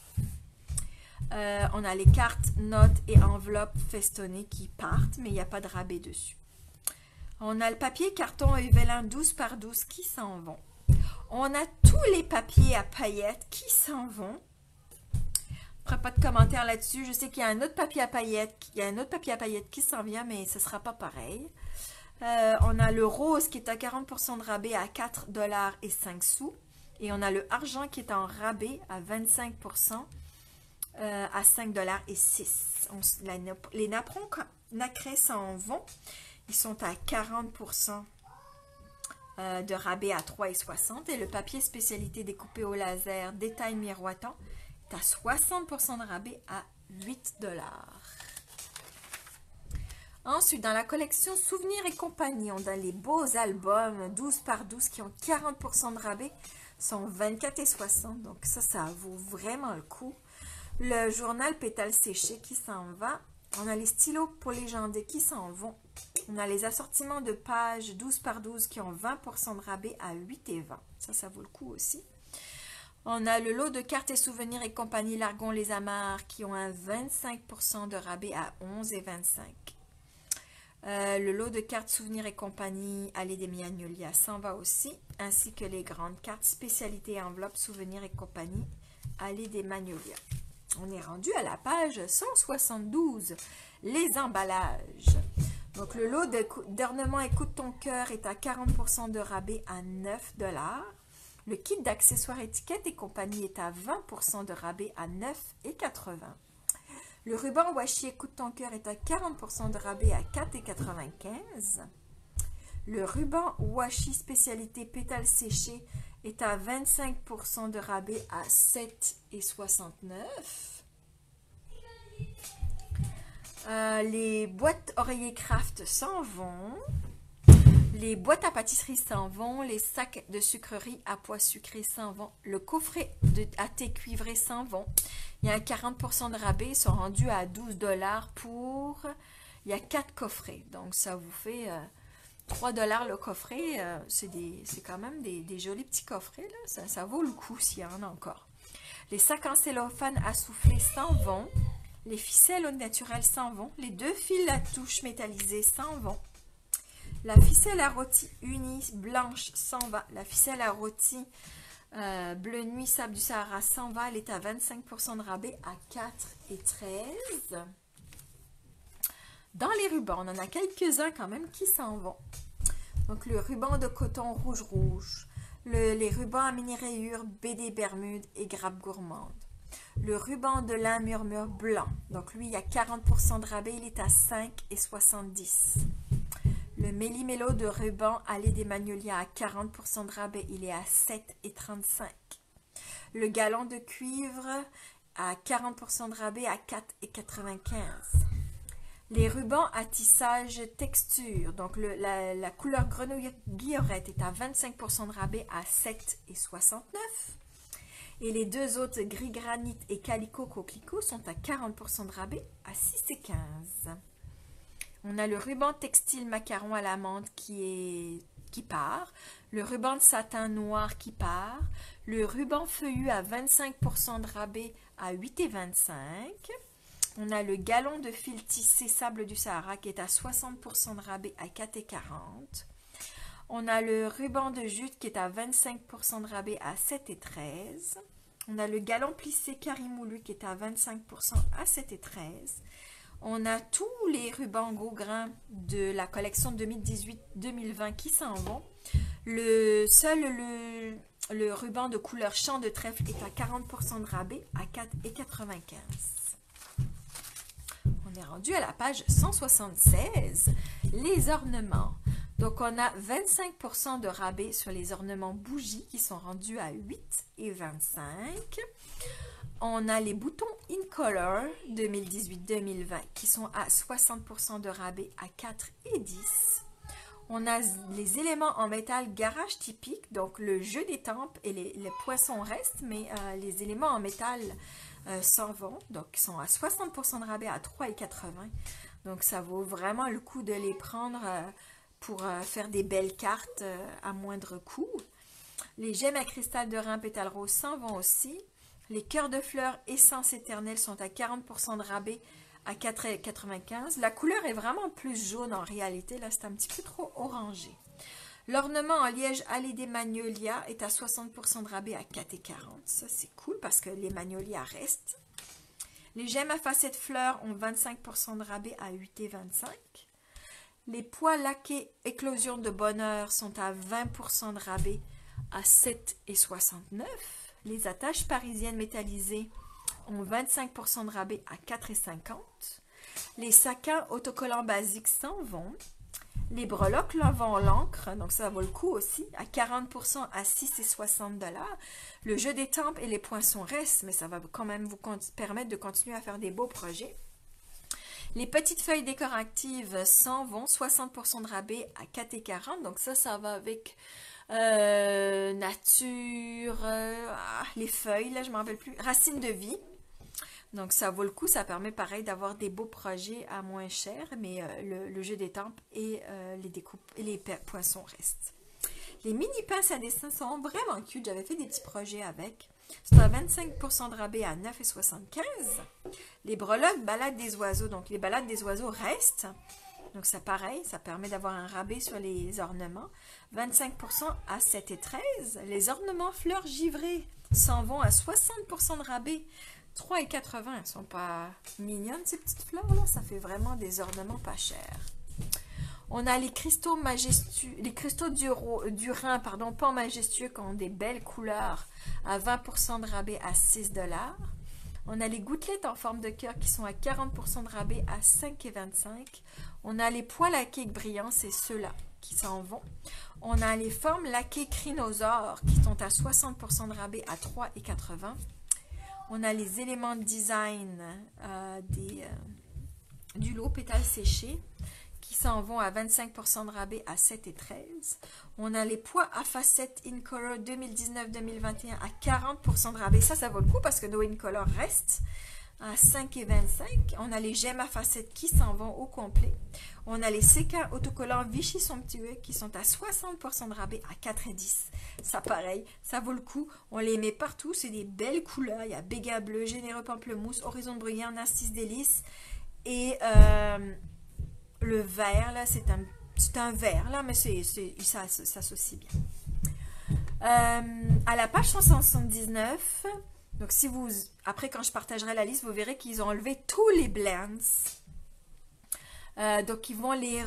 $. On a les cartes, notes et enveloppes festonnées qui partent, mais il n'y a pas de rabais dessus. On a le papier carton Evelyn 12 par 12 qui s'en vont. On a tous les papiers à paillettes qui s'en vont. Je ne ferai pas de commentaires là-dessus. Je sais qu'il y a un autre papier à paillettes, qui s'en vient, mais ce ne sera pas pareil. On a le rose qui est à 40% de rabais à 4,05 $. Et on a le argent qui est en rabais à 25% à 5,06 $. Les napperons nacrés s'en vont. Ils sont à 40% de rabais à 3,60 $. Et le papier spécialité découpé au laser détail miroitant est à 60% de rabais à 8 $. Ensuite, dans la collection Souvenirs et compagnie, on a les beaux albums 12 par 12 qui ont 40% de rabais, sont 24,60 $. Donc ça vaut vraiment le coup. Le journal Pétales séchés qui s'en va. On a les stylos pour légender qui s'en vont. On a les assortiments de pages 12 par 12 qui ont 20% de rabais à 8,20 $. Ça vaut le coup aussi. On a le lot de cartes et souvenirs et compagnie Largon les Amarres qui ont un 25% de rabais à 11,25 $. Le lot de cartes souvenirs et compagnie Allée des Miagnolia s'en va aussi, ainsi que les grandes cartes spécialité enveloppe souvenirs et compagnie Allée des Magnolias. On est rendu à la page 172, les emballages. Donc le lot d'ornements Écoute ton cœur est à 40% de rabais à 9 $. Le kit d'accessoires étiquettes et compagnie est à 20% de rabais à 9,80 $. Le ruban washi Écoute ton cœur est à 40% de rabais à 4,95 $. Le ruban washi spécialité pétales séchés est à 25% de rabais à 7,69 $. Les boîtes oreillers craft s'en vont. Les boîtes à pâtisserie s'en vont. Les sacs de sucrerie à pois sucrés s'en vont. Le coffret à thé cuivré s'en vont. Il y a un 40% de rabais. Ils sont rendus à 12 $ pour... Il y a 4 coffrets. Donc, ça vous fait 3 $ le coffret. C'est quand même des jolis petits coffrets. Là. Ça vaut le coup s'il y en a encore. Les sacs en cellophane à souffler s'en vont. Les ficelles au naturel s'en vont. Les 2 fils à touche métallisées s'en vont. La ficelle à rôti unie blanche s'en va. La ficelle à rôti bleu nuit sable du Sahara s'en va. Elle est à 25% de rabais à 4,13 $. Dans les rubans, on en a quelques-uns quand même qui s'en vont. Donc le ruban de coton rouge, les rubans à mini-rayures BD Bermude et grappe gourmande. Le ruban de lin murmure blanc. Donc lui, il y a 40% de rabais, il est à 5,70 $. Le méli-mélo de ruban Allée des Magnolias à 40% de rabais, il est à 7,35 $. Le galon de cuivre à 40% de rabais à 4,95 $. Les rubans à tissage texture, donc la couleur grenouille guillorette est à 25% de rabais à 7,69 $. Et les 2 autres gris granit et calico coquelicot sont à 40% de rabais à 6,15 $. On a le ruban textile macaron à l'amande qui part, le ruban de satin noir qui part, le ruban feuillu à 25% de rabais à 8,25 $. On a le galon de fil tissé sable du Sahara qui est à 60% de rabais à 4,40 $. On a le ruban de jute qui est à 25% de rabais à 7,13 $. On a le galon plissé carimoulu qui est à 25% à 7,13 $. On a tous les rubans gros grains de la collection 2018-2020 qui s'en vont. Le ruban de couleur champ de trèfle est à 40% de rabais à 4,95 $. On est rendu à la page 176, les ornements. Donc, on a 25% de rabais sur les ornements bougies qui sont rendus à 8,25 $. On a les boutons In Color 2018-2020 qui sont à 60% de rabais à 4,10 $. On a les éléments en métal garage typique, donc le jeu des tempes et les poissons restent, mais les éléments en métal s'en vont, donc ils sont à 60% de rabais à 3,80 $. Donc ça vaut vraiment le coup de les prendre pour faire des belles cartes à moindre coût. Les gemmes à cristal de rein pétales roses s'en vont aussi. Les cœurs de fleurs essence éternelle sont à 40% de rabais à 4,95. La couleur est vraiment plus jaune en réalité. Là, c'est un petit peu trop orangé. L'ornement en liège allée des magnolias est à 60% de rabais à 4,40. Ça, c'est cool parce que les magnolias restent. Les gemmes à facettes fleurs ont 25% de rabais à 8,25. Les pois laqués éclosion de bonheur sont à 20% de rabais à 7,69. Les attaches parisiennes métallisées ont 25% de rabais à 4,50. Les saquins autocollants basiques s'en vont. Les breloques lavant l'encre, donc ça vaut le coup aussi, à 40% à 6,60 $. Le jeu des tempes et les poinçons restent, mais ça va quand même vous permettre de continuer à faire des beaux projets. Les petites feuilles décoratives s'en vont, 60% de rabais à 4,40 $. Donc ça va avec nature, les feuilles, là je ne m'en rappelle plus, racines de vie. Donc ça vaut le coup, ça permet pareil d'avoir des beaux projets à moins cher, mais le jeu des tempes et les découpes et les poinçons restent. Les mini pinces à dessin sont vraiment cute, j'avais fait des petits projets avec. C'est à 25% de rabais à 9,75 $. Les breloques balades des oiseaux, donc les balades des oiseaux restent. Donc ça pareil, ça permet d'avoir un rabais sur les ornements. 25% à 7,13 $. Les ornements fleurs givrées s'en vont à 60% de rabais. 3,80 $. Elles sont pas mignonnes ces petites fleurs là, ça fait vraiment des ornements pas chers. On a les cristaux majestueux, les cristaux du Rhin, pas majestueux, qui ont des belles couleurs à 20% de rabais à 6 $. On a les gouttelettes en forme de cœur qui sont à 40% de rabais à 5,25 $. On a les pois laqués brillants, c'est ceux-là qui s'en vont. On a les formes laquées crinosaures qui sont à 60% de rabais à 3,80 $. On a les éléments de design du lot pétales séchés qui s'en vont à 25% de rabais à 7,13 $. On a les pois à facettes InColor 2019-2021 à 40% de rabais. Ça vaut le coup parce que nos InColor restent à 5,25 $. On a les gemmes à facettes qui s'en vont au complet. On a les séquins autocollants Vichy somptueux qui sont à 60% de rabais à 4,10 $. Ça pareil, ça vaut le coup. On les met partout, c'est des belles couleurs. Il y a béga bleu, généreux pamplemousse, horizon bruyant, narcisse délice. Et le vert, là, c'est un vert, là, mais ça s'associe bien. À la page 179, donc si vous, après quand je partagerai la liste, vous verrez qu'ils ont enlevé tous les blends. Donc ils vont les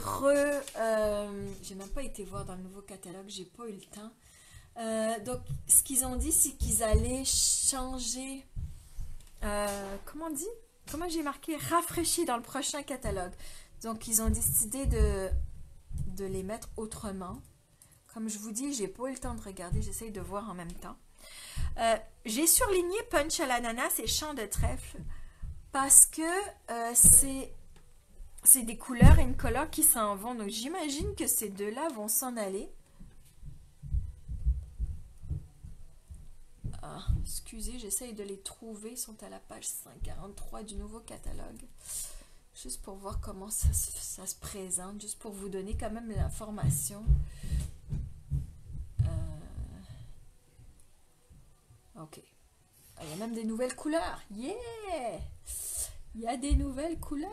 j'ai même pas été voir dans le nouveau catalogue, j'ai pas eu le temps. Donc ce qu'ils ont dit, c'est qu'ils allaient changer, comment on dit? Comment j'ai marqué? Rafraîchi dans le prochain catalogue. Donc ils ont décidé de les mettre autrement. Comme je vous dis, j'ai pas eu le temps de regarder, j'essaye de voir en même temps. J'ai surligné Punch à l'ananas et Champ de trèfle parce que c'est des couleurs InColor qui s'en vont. Donc j'imagine que ces deux-là vont s'en aller. Ah, excusez, j'essaye de les trouver. Ils sont à la page 143 du nouveau catalogue. Juste pour voir comment ça se présente. Juste pour vous donner quand même l'information. Ok. Ah, il y a même des nouvelles couleurs. Yeah! Il y a des nouvelles couleurs.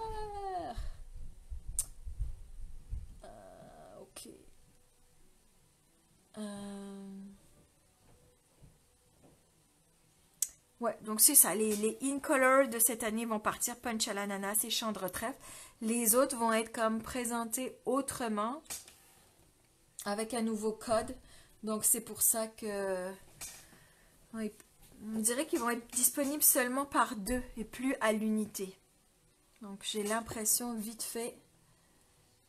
Ok. Ouais, donc c'est ça. Les InColor de cette année vont partir Punch à l'ananas et Champ de trèfle. Les autres vont être comme présentés autrement avec un nouveau code. Donc c'est pour ça que on dirait qu'ils vont être disponibles seulement par deux et plus à l'unité. Donc j'ai l'impression vite fait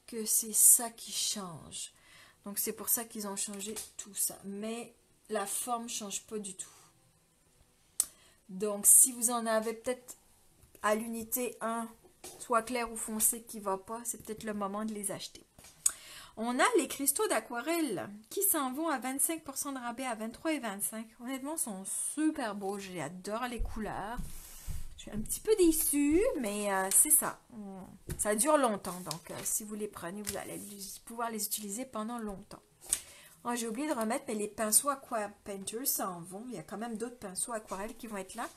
que c'est ça qui change. Donc c'est pour ça qu'ils ont changé tout ça. Mais la forme ne change pas du tout. Donc si vous en avez peut-être à l'unité un, soit clair ou foncé qui ne va pas, c'est peut-être le moment de les acheter. On a les cristaux d'aquarelle qui s'en vont à 25% de rabais à 23,25 $. Honnêtement, ils sont super beaux. J'adore les couleurs. Je suis un petit peu déçue, mais c'est ça. Ça dure longtemps. Donc, si vous les prenez, vous allez pouvoir les utiliser pendant longtemps. Oh, j'ai oublié de remettre, mais les pinceaux Aqua Painter s'en vont. Il y a quand même d'autres pinceaux aquarelles qui vont être là.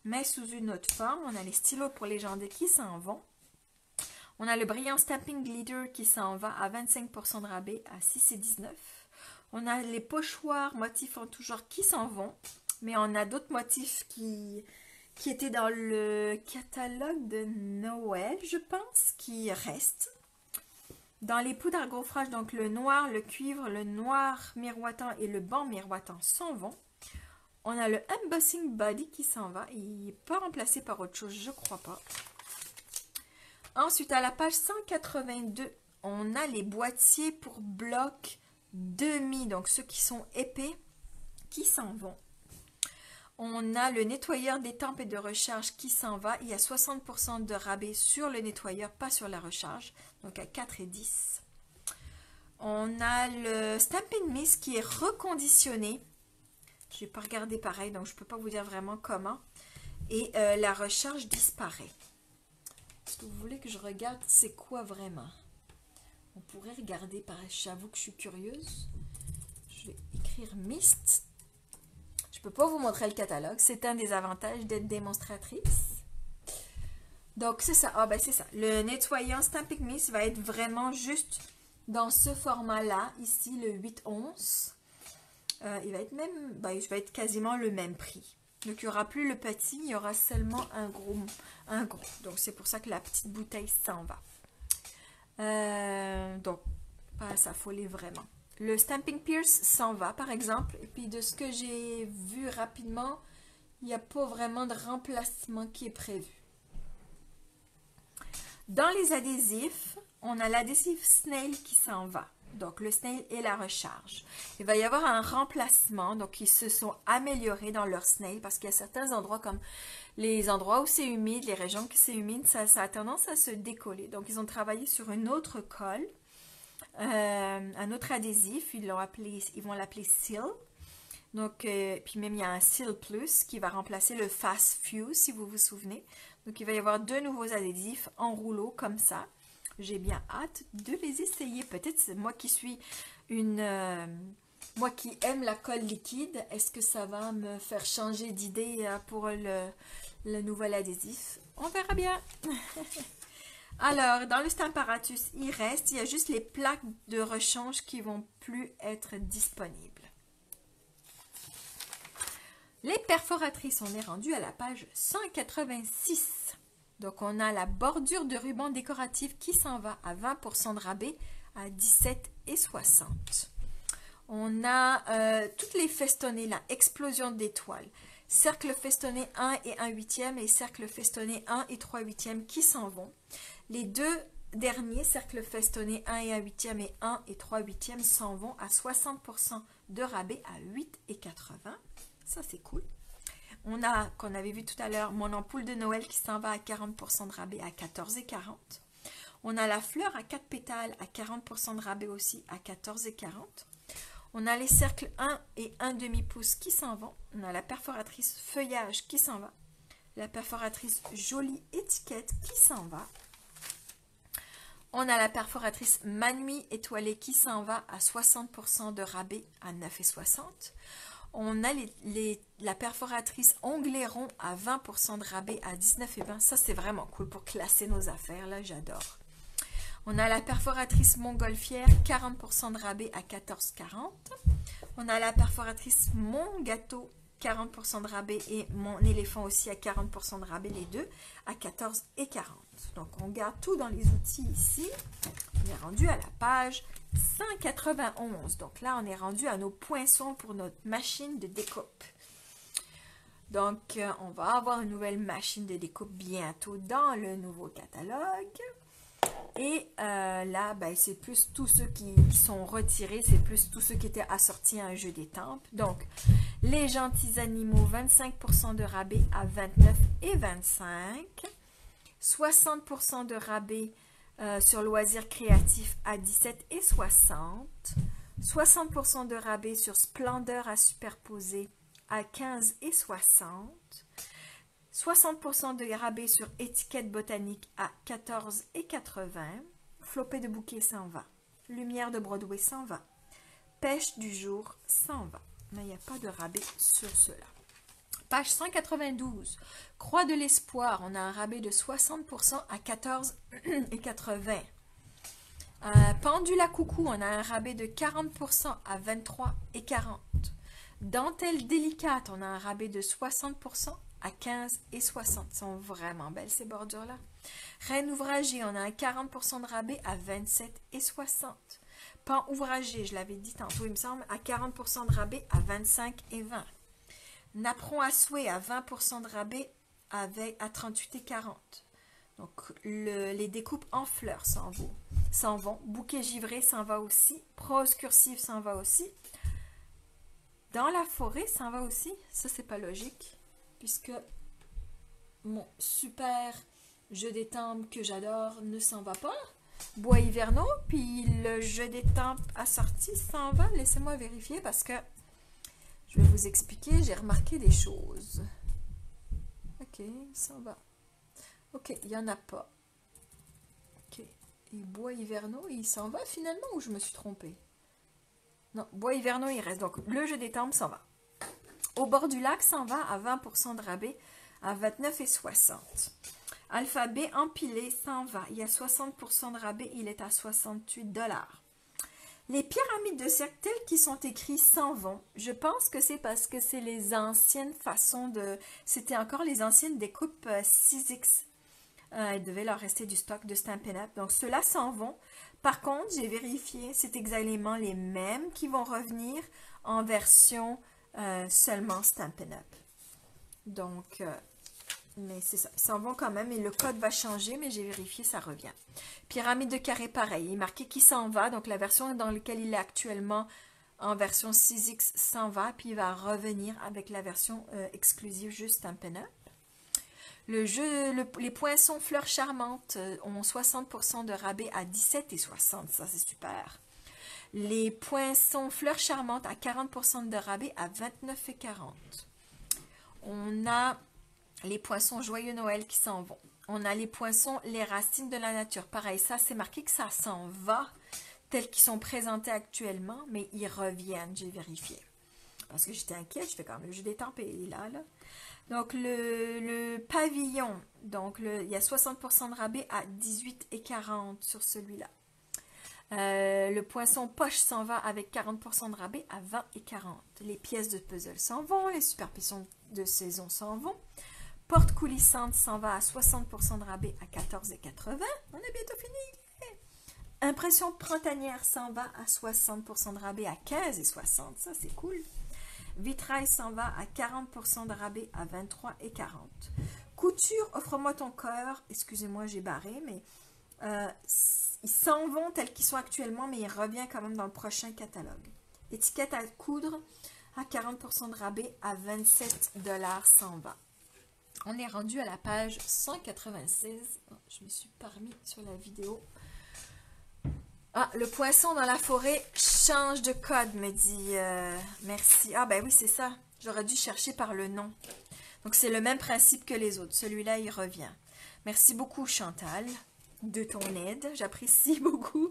Mais sous une autre forme. On a les stylos pour légender qui s'en vont. On a le brillant Stamping Glitter qui s'en va à 25% de rabais à 6,19 $. On a les pochoirs motifs en tout genre qui s'en vont. Mais on a d'autres motifs qui étaient dans le catalogue de Noël, je pense, qui restent. Dans les poudres à gaufrage, donc le noir, le cuivre, le noir miroitant et le blanc miroitant s'en vont. On a le Embossing Body qui s'en va. Il n'est pas remplacé par autre chose, je crois pas. Ensuite, à la page 182, on a les boîtiers pour blocs demi, donc ceux qui sont épais, qui s'en vont. On a le nettoyeur d'étampes et de recharge qui s'en va. Il y a 60% de rabais sur le nettoyeur, pas sur la recharge. Donc à 4,10 $. On a le Stampin' Mist qui est reconditionné. Je n'ai pas regardé pareil, donc je ne peux pas vous dire vraiment comment. Et la recharge disparaît. Est-ce que vous voulez que je regarde c'est quoi vraiment? On pourrait regarder pareil. J'avoue que je suis curieuse. Je vais écrire Mist. Je ne peux pas vous montrer le catalogue. C'est un des avantages d'être démonstratrice. Donc, c'est ça. Ah, ben c'est ça. Le nettoyant Stampin' Mist va être vraiment juste dans ce format-là. Ici, le 8-11. Il va être même, ben, il va être quasiment le même prix. Donc, il n'y aura plus le petit. Il y aura seulement un gros. Donc, c'est pour ça que la petite bouteille s'en va. Donc, pas à s'affoler vraiment. Le Stamping Pierce s'en va, par exemple. Et puis, de ce que j'ai vu rapidement, il n'y a pas vraiment de remplacement qui est prévu. Dans les adhésifs, on a l'adhésif Snail qui s'en va. Donc, le Snail et la recharge. Il va y avoir un remplacement. Donc, ils se sont améliorés dans leur Snail parce qu'il y a certains endroits comme les endroits où c'est humide, les régions où c'est humide, ça a tendance à se décoller. Donc, ils ont travaillé sur une autre colle. Un autre adhésif, ils vont l'appeler Seal. Donc, puis même il y a un Seal Plus qui va remplacer le Fast Fuse si vous vous souvenez. Donc, il va y avoir deux nouveaux adhésifs en rouleau comme ça. J'ai bien hâte de les essayer. Peut-être c'est moi qui suis moi qui aime la colle liquide. Est-ce que ça va me faire changer d'idée pour le nouvel adhésif? On verra bien. Alors, dans le Stamparatus, il y a juste les plaques de rechange qui vont plus être disponibles. Les perforatrices, on est rendu à la page 186. Donc, on a la bordure de ruban décoratif qui s'en va à 20% de rabais à 17,60 $. On a toutes les festonnés, la explosion d'étoiles. Cercle festonné 1 et 1/8 et cercle festonné 1 et 3/8 qui s'en vont. Les deux derniers, cercle festonné 1 et 1/8 et 1 et 3/8 s'en vont à 60% de rabais à 8,80 $. Ça, c'est cool. On a, qu'on avait vu tout à l'heure, mon ampoule de Noël qui s'en va à 40% de rabais à 14,40 $. On a la fleur à 4 pétales à 40% de rabais aussi à 14,40 $. On a les cercles 1 et 1/2 pouce qui s'en vont. On a la perforatrice feuillage qui s'en va. La perforatrice jolie étiquette qui s'en va. On a la perforatrice Manui étoilée qui s'en va à 60% de rabais à 9,60 $. On a la perforatrice onglet rond à 20% de rabais à 19,20 $. Ça, c'est vraiment cool pour classer nos affaires. Là, j'adore. On a la perforatrice montgolfière, 40% de rabais à 14,40 $. On a la perforatrice mon gâteau, 40% de rabais et mon éléphant aussi à 40% de rabais, les deux à 14,40 $. Donc, on garde tout dans les outils ici. On est rendu à la page 191. Donc là, on est rendu à nos poinçons pour notre machine de découpe. Donc, on va avoir une nouvelle machine de découpe bientôt dans le nouveau catalogue. Et là, ben, c'est plus tous ceux qui sont retirés, c'est plus tous ceux qui étaient assortis à un jeu d'étampes. Donc, les gentils animaux, 25% de rabais à 29,25 $. 60% de rabais sur loisirs créatifs à 17,60 $. 60% de rabais sur splendeur à superposer à 15,60 $. 60% de rabais sur étiquette botanique à 14,80 $. Flopée de bouquet s'en va. Lumière de Broadway s'en va. pêche du jour s'en va. Mais il n'y a pas de rabais sur cela. Page 192. Croix de l'espoir. On a un rabais de 60% à 14,80. Pendule à coucou. On a un rabais de 40% à 23,40. Dentelle délicate. On a un rabais de 60% à 15,60. Elles sont vraiment belles ces bordures-là. Reine ouvragée. On a un 40% de rabais à 27,60. Pan ouvragé, je l'avais dit tantôt, il me semble, à 40% de rabais à 25,20. Napperon à souhait à 20% de rabais à 38,40. Donc, les découpes en fleurs s'en vont. Bouquet givré s'en va aussi. Prose cursive s'en va aussi. Dans la forêt s'en va aussi. Ça, c'est pas logique, puisque mon super jeu d'étampes que j'adore ne s'en va pas. Bois hivernaux, puis le jeu des tempes assorti s'en va. Laissez-moi vérifier parce que je vais vous expliquer. J'ai remarqué des choses. Ok, il s'en va. Ok, il n'y en a pas. Ok, et bois hivernaux, il s'en va finalement ou je me suis trompée? Non, bois hivernaux, il reste. Donc, le jeu des tempes s'en va. Au bord du lac s'en va à 20% de rabais à 29,60. Alphabet empilé s'en va. Il y a 60% de rabais. Il est à 68 $. Les pyramides de cercle telles qui sont écrits s'en vont. Je pense que c'est parce que c'est les anciennes façons de... C'était encore les anciennes découpes 6X. Il devait leur rester du stock de Stampin' Up. Donc, ceux-là s'en vont. Par contre, j'ai vérifié, c'est exactement les mêmes qui vont revenir en version seulement Stampin' Up. Donc... mais c'est ça, ils s'en vont quand même et le code va changer, mais j'ai vérifié, ça revient. Pyramide de carré, pareil, il est marqué qui s'en va, donc la version dans laquelle il est actuellement en version 6X s'en va, puis il va revenir avec la version exclusive juste Stampin' Up. Les poinçons fleurs charmantes ont 60% de rabais à 17,60, ça c'est super. Les poinçons fleurs charmantes à 40% de rabais à 29,40. On a les poinçons joyeux Noël qui s'en vont. On a les poinçons les racines de la nature. Pareil, ça c'est marqué que ça s'en va, tels qu'ils sont présentés actuellement, mais ils reviennent, j'ai vérifié. Parce que j'étais inquiète, je fais quand même le jeu des tempes et là. Donc le pavillon, donc il y a 60% de rabais à 18,40 sur celui-là. Le poinçon poche s'en va avec 40% de rabais à 20,40. Les pièces de puzzle s'en vont, les super poissons de saison s'en vont. Porte coulissante s'en va à 60% de rabais à 14,80. On est bientôt fini. Impression printanière s'en va à 60% de rabais à 15,60. Ça, c'est cool. Vitrail s'en va à 40% de rabais à 23,40. Couture, offre-moi ton cœur. Excusez-moi, j'ai barré, mais ils s'en vont tels qu'ils sont actuellement, mais il revient quand même dans le prochain catalogue. Étiquette à coudre à 40% de rabais à 27 $ s'en va. On est rendu à la page 196. Oh, je me suis pas remis sur la vidéo. Ah, le poisson dans la forêt change de code, me dit merci. Ah, ben oui, c'est ça. J'aurais dû chercher par le nom. Donc, c'est le même principe que les autres. Celui-là, il revient. Merci beaucoup, Chantal, de ton aide. J'apprécie beaucoup.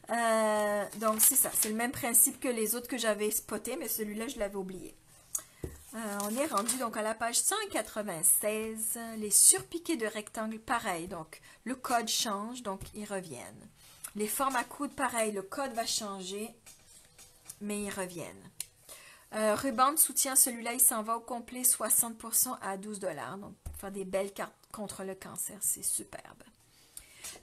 Donc, c'est ça. C'est le même principe que les autres que j'avais spotés, mais celui-là, je l'avais oublié. On est rendu donc à la page 196. Les surpiqués de rectangles, pareil. Donc, le code change, donc ils reviennent. Les formes à coudre, pareil, le code va changer, mais ils reviennent. Ruban de soutien, celui-là, il s'en va au complet, 60% à 12 $. Donc, pour faire des belles cartes contre le cancer, c'est superbe.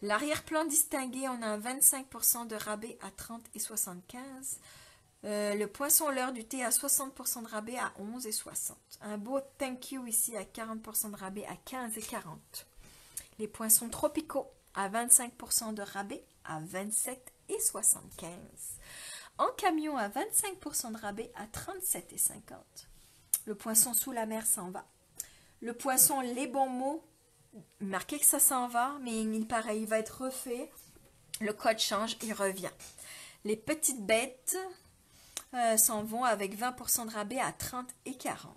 L'arrière-plan distingué, on a 25% de rabais à 30,75 $. Le poisson leurre du thé à 60% de rabais à 11,60 $. Un beau thank you ici à 40% de rabais à 15,40 $. Les poissons tropicaux à 25% de rabais à 27,75 $. En camion à 25% de rabais à 37,50 $. Le poisson sous la mer s'en va. Le poisson les bons mots, marqué que ça s'en va, mais il paraît, il va être refait. Le code change, il revient. Les petites bêtes s'en vont avec 20% de rabais à 30,40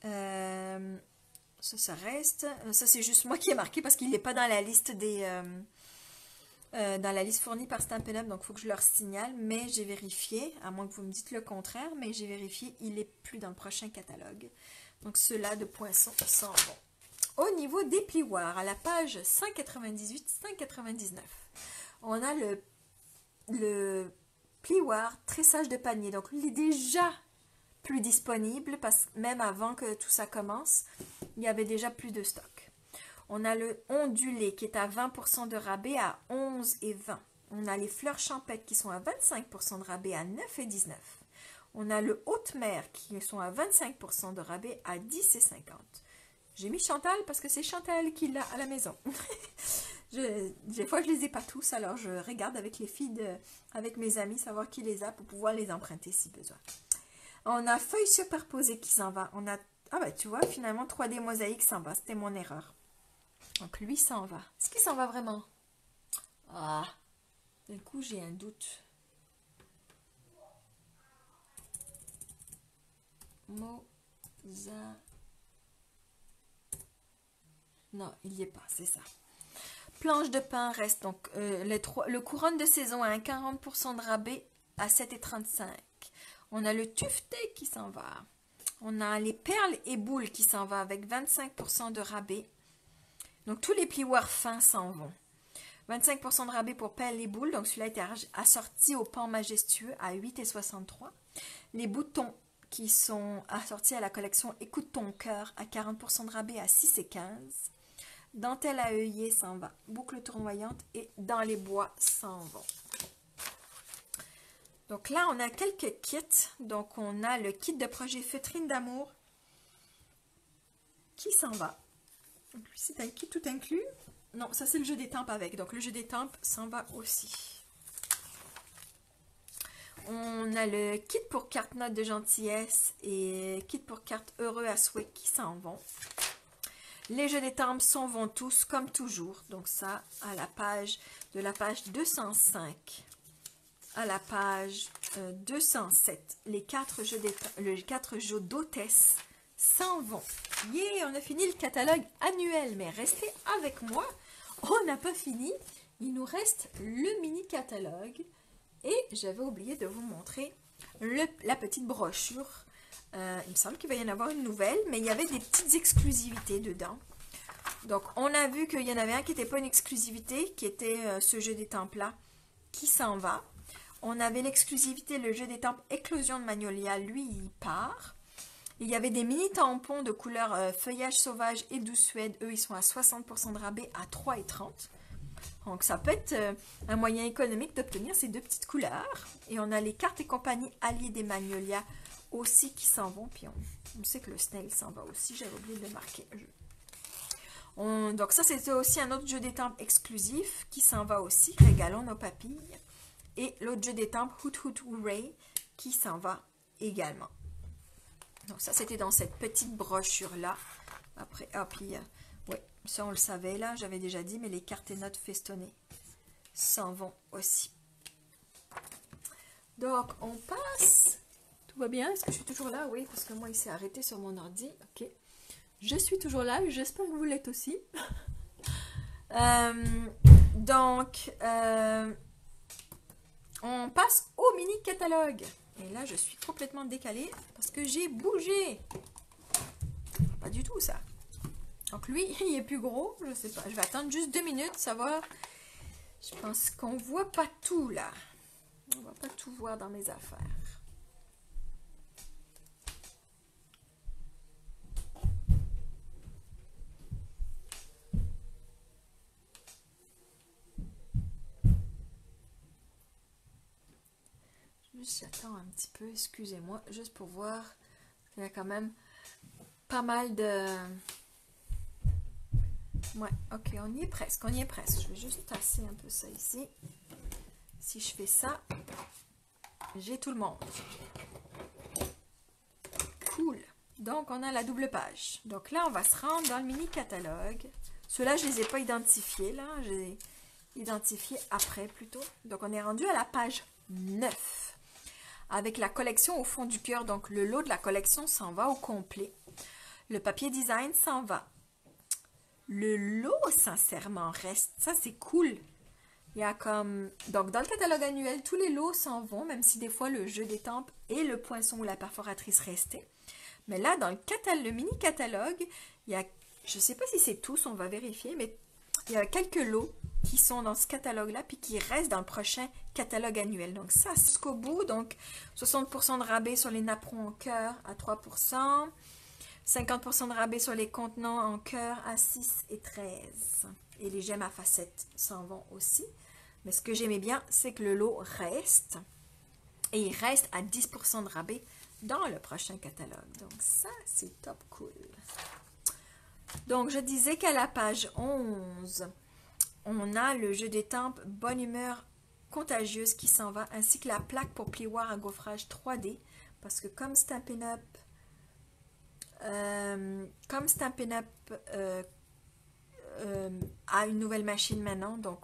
$. Ça reste. Ça, c'est juste moi qui ai marqué parce qu'il n'est pas dans la liste des dans la liste fournie par Stampin' Up, donc il faut que je leur signale, mais j'ai vérifié, à moins que vous me dites le contraire, mais j'ai vérifié, il n'est plus dans le prochain catalogue. Donc ceux-là de poissons s'en vont. Au niveau des plioirs, à la page 198-199, on a le plioir tressage de panier. Donc il est déjà plus disponible, parce que même avant que tout ça commence, il y avait déjà plus de stock. On a le ondulé qui est à 20% de rabais à 11 et 20. On a les fleurs champettes qui sont à 25% de rabais à 9 et 19. On a le haute mer qui sont à 25% de rabais à 10 et 50. J'ai mis Chantal parce que c'est Chantal qui l'a à la maison. Des fois, je les ai pas tous, alors je regarde avec les filles, avec mes amis, savoir qui les a pour pouvoir les emprunter si besoin. On a feuilles superposées qui s'en va. On a, ah bah tu vois, finalement 3D mosaïque s'en va. C'était mon erreur. Donc lui s'en va. Est-ce qu'il s'en va vraiment? Ah, d'un coup j'ai un doute. Mosa. Non, il n'y est pas, c'est ça. Planche de pain reste donc le couronne de saison à un 40% de rabais à 7,35. On a le tufté qui s'en va. On a les perles et boules qui s'en va avec 25% de rabais. Donc tous les plioirs fins s'en vont. 25% de rabais pour perles et boules. Donc celui-là était assorti au pan majestueux à 8,63. Les boutons qui sont assortis à la collection Écoute ton cœur à 40% de rabais à 6,15. Dentelle à œillet s'en va. Boucle tournoyante et dans les bois s'en vont. Donc là, on a quelques kits. Donc on a le kit de projet Feutrine d'amour qui s'en va. Donc lui, c'est un kit tout inclus. Non, ça c'est le jeu d'étampes avec. Donc le jeu d'étampes s'en va aussi. On a le kit pour carte note de gentillesse et kit pour carte heureux à souhait qui s'en vont. Les jeux d'étampes s'en vont tous comme toujours. Donc ça, à la page 205 à la page 207, les 4 jeux d'hôtesse s'en vont. Yeah, on a fini le catalogue annuel, mais restez avec moi, on n'a pas fini. Il nous reste le mini catalogue et j'avais oublié de vous montrer la petite brochure. Il me semble qu'il va y en avoir une nouvelle, mais il y avait des petites exclusivités dedans. Donc, on a vu qu'il y en avait un qui n'était pas une exclusivité, qui était ce jeu d'étampes là, qui s'en va. On avait l'exclusivité, le jeu d'étampes Éclosion de Magnolia, lui, il part. Il y avait des mini tampons de couleur feuillage sauvage et douce suède. Eux, ils sont à 60% de rabais à 3,30. Donc, ça peut être un moyen économique d'obtenir ces deux petites couleurs. Et on a les cartes et compagnie alliées des Magnolias aussi qui s'en vont. Puis on sait que le snail s'en va aussi. J'avais oublié de le marquer. Donc, ça, c'était aussi un autre jeu d'étampes exclusif qui s'en va aussi. Régalons nos papilles. Et l'autre jeu d'étampes, Hoot Hoot Hooray, qui s'en va également. Donc ça, c'était dans cette petite brochure-là. Après, ah, puis, oui, ça on le savait là, j'avais déjà dit, mais les cartes et notes festonnées s'en vont aussi. Donc, on passe. Tout va bien? Est-ce que je suis toujours là? Oui, parce que moi, il s'est arrêté sur mon ordi. Ok. Je suis toujours là, j'espère que vous l'êtes aussi. On passe au mini catalogue. Et là, je suis complètement décalée parce que j'ai bougé. Pas du tout ça. Donc lui, il est plus gros. Je sais pas. Je vais attendre juste 2 minutes, savoir. Je pense qu'on voit pas tout là. On va pas tout voir dans mes affaires. J'attends un petit peu, excusez-moi, juste pour voir. Il y a quand même pas mal de... Ouais, ok, on y est presque, on y est presque. Je vais juste tasser un peu ça ici. Si je fais ça, j'ai tout le monde. Cool. Donc, on a la double page. Donc là, on va se rendre dans le mini catalogue. Ceux-là, je ne les ai pas identifiés, là. J'ai identifié après, plutôt. Donc, on est rendu à la page 9. Avec la collection au fond du cœur, donc le lot de la collection s'en va au complet. Le papier design s'en va. Le lot, sincèrement, reste. Ça, c'est cool. Il y a comme... Donc, dans le catalogue annuel, tous les lots s'en vont, même si des fois le jeu d'étampes et le poinçon ou la perforatrice restaient. Mais là, dans le mini-catalogue, il y a... Je ne sais pas si c'est tous, on va vérifier, mais il y a quelques lots qui sont dans ce catalogue-là, puis qui restent dans le prochain catalogue annuel. Donc ça, c'est jusqu'au bout. Donc 60% de rabais sur les napperons en cœur à 3%. 50% de rabais sur les contenants en cœur à 6 et 13. Et les gemmes à facettes s'en vont aussi. Mais ce que j'aimais bien, c'est que le lot reste. Et il reste à 10% de rabais dans le prochain catalogue. Donc ça, c'est top cool. Donc je disais qu'à la page 11, on a le jeu d'étampes Bonne humeur contagieuse qui s'en va, ainsi que la plaque pour plioir à gaufrage 3D. Parce que comme Stampin' Up a une nouvelle machine maintenant, donc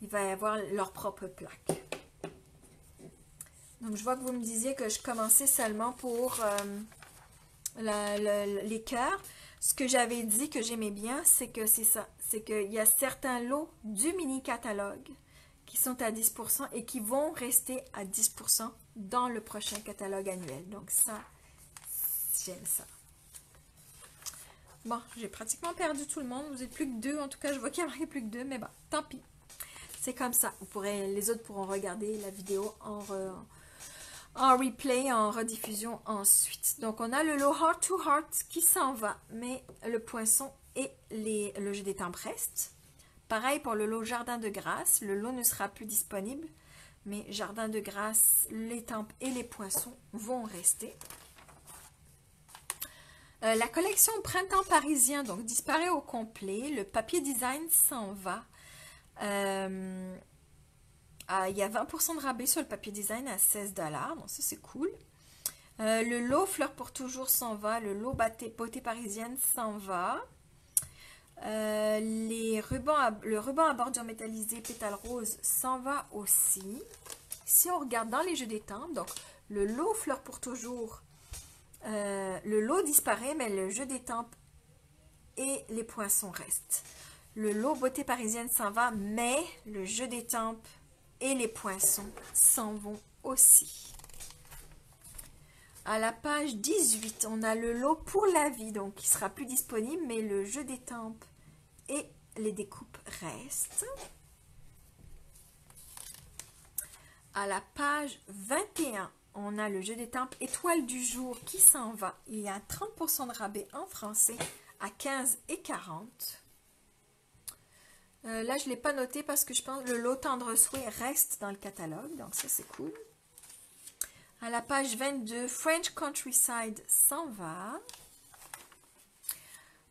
il va y avoir leur propre plaque. Donc je vois que vous me disiez que je commençais seulement pour les cœurs. Ce que j'avais dit que j'aimais bien, c'est que c'est ça. C'est qu'il y a certains lots du mini-catalogue qui sont à 10% et qui vont rester à 10% dans le prochain catalogue annuel. Donc ça, j'aime ça. Bon, j'ai pratiquement perdu tout le monde. Vous êtes plus que 2. En tout cas, je vois qu'il n'y a marqué plus que 2. Mais bon, tant pis. C'est comme ça. Les autres pourront regarder la vidéo en replay, en rediffusion ensuite. Donc, on a le lot Heart to Heart qui s'en va. Mais le poinçon et le jeu d'étampes restent. Pareil pour le lot Jardin de Grâce. Le lot ne sera plus disponible. Mais Jardin de Grâce, l'étampe et les poinçons vont rester. La collection Printemps parisien donc disparaît au complet. Le papier design s'en va. Il y a 20% de rabais sur le papier design à 16$. Donc ça c'est cool. Le lot Fleurs pour toujours s'en va. Le lot Beauté parisienne s'en va. Le ruban à bordure métallisée pétale rose s'en va aussi. Si on regarde dans les jeux d'étampes, donc le lot Fleurs pour toujours, le lot disparaît, mais le jeu d'étampes et les poinçons restent. Le lot Beauté parisienne s'en va, mais le jeu d'étampes et les poinçons s'en vont aussi. À la page 18, on a le lot Pour la vie, donc qui sera plus disponible, mais le jeu d'étampes et les découpes restent. À la page 21, on a le jeu d'étampes Étoile du jour qui s'en va. Il y a 30% de rabais en français à 15 et 40. Là, je ne l'ai pas noté parce que je pense que le lot Tendre souhait reste dans le catalogue. Donc ça, c'est cool. À la page 22, French Countryside s'en va.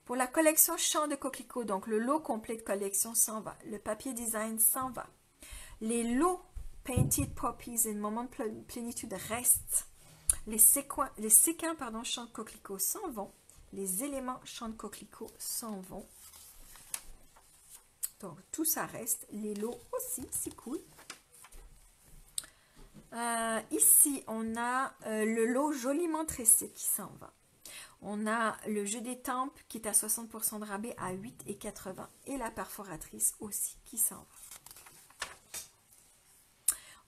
Pour la collection Chant de coquelicots, donc le lot complet de collection s'en va. Le papier design s'en va. Les lots Painted Poppies et Moment de plénitude restent. Les séquins Chant de coquelicots s'en vont. Les éléments Chant de coquelicots s'en vont. Donc tout ça reste. Les lots aussi, c'est cool. Ici, on a le lot Joliment tressé qui s'en va. On a le jeu d'étampes qui est à 60% de rabais à 8,80 et la perforatrice aussi qui s'en va.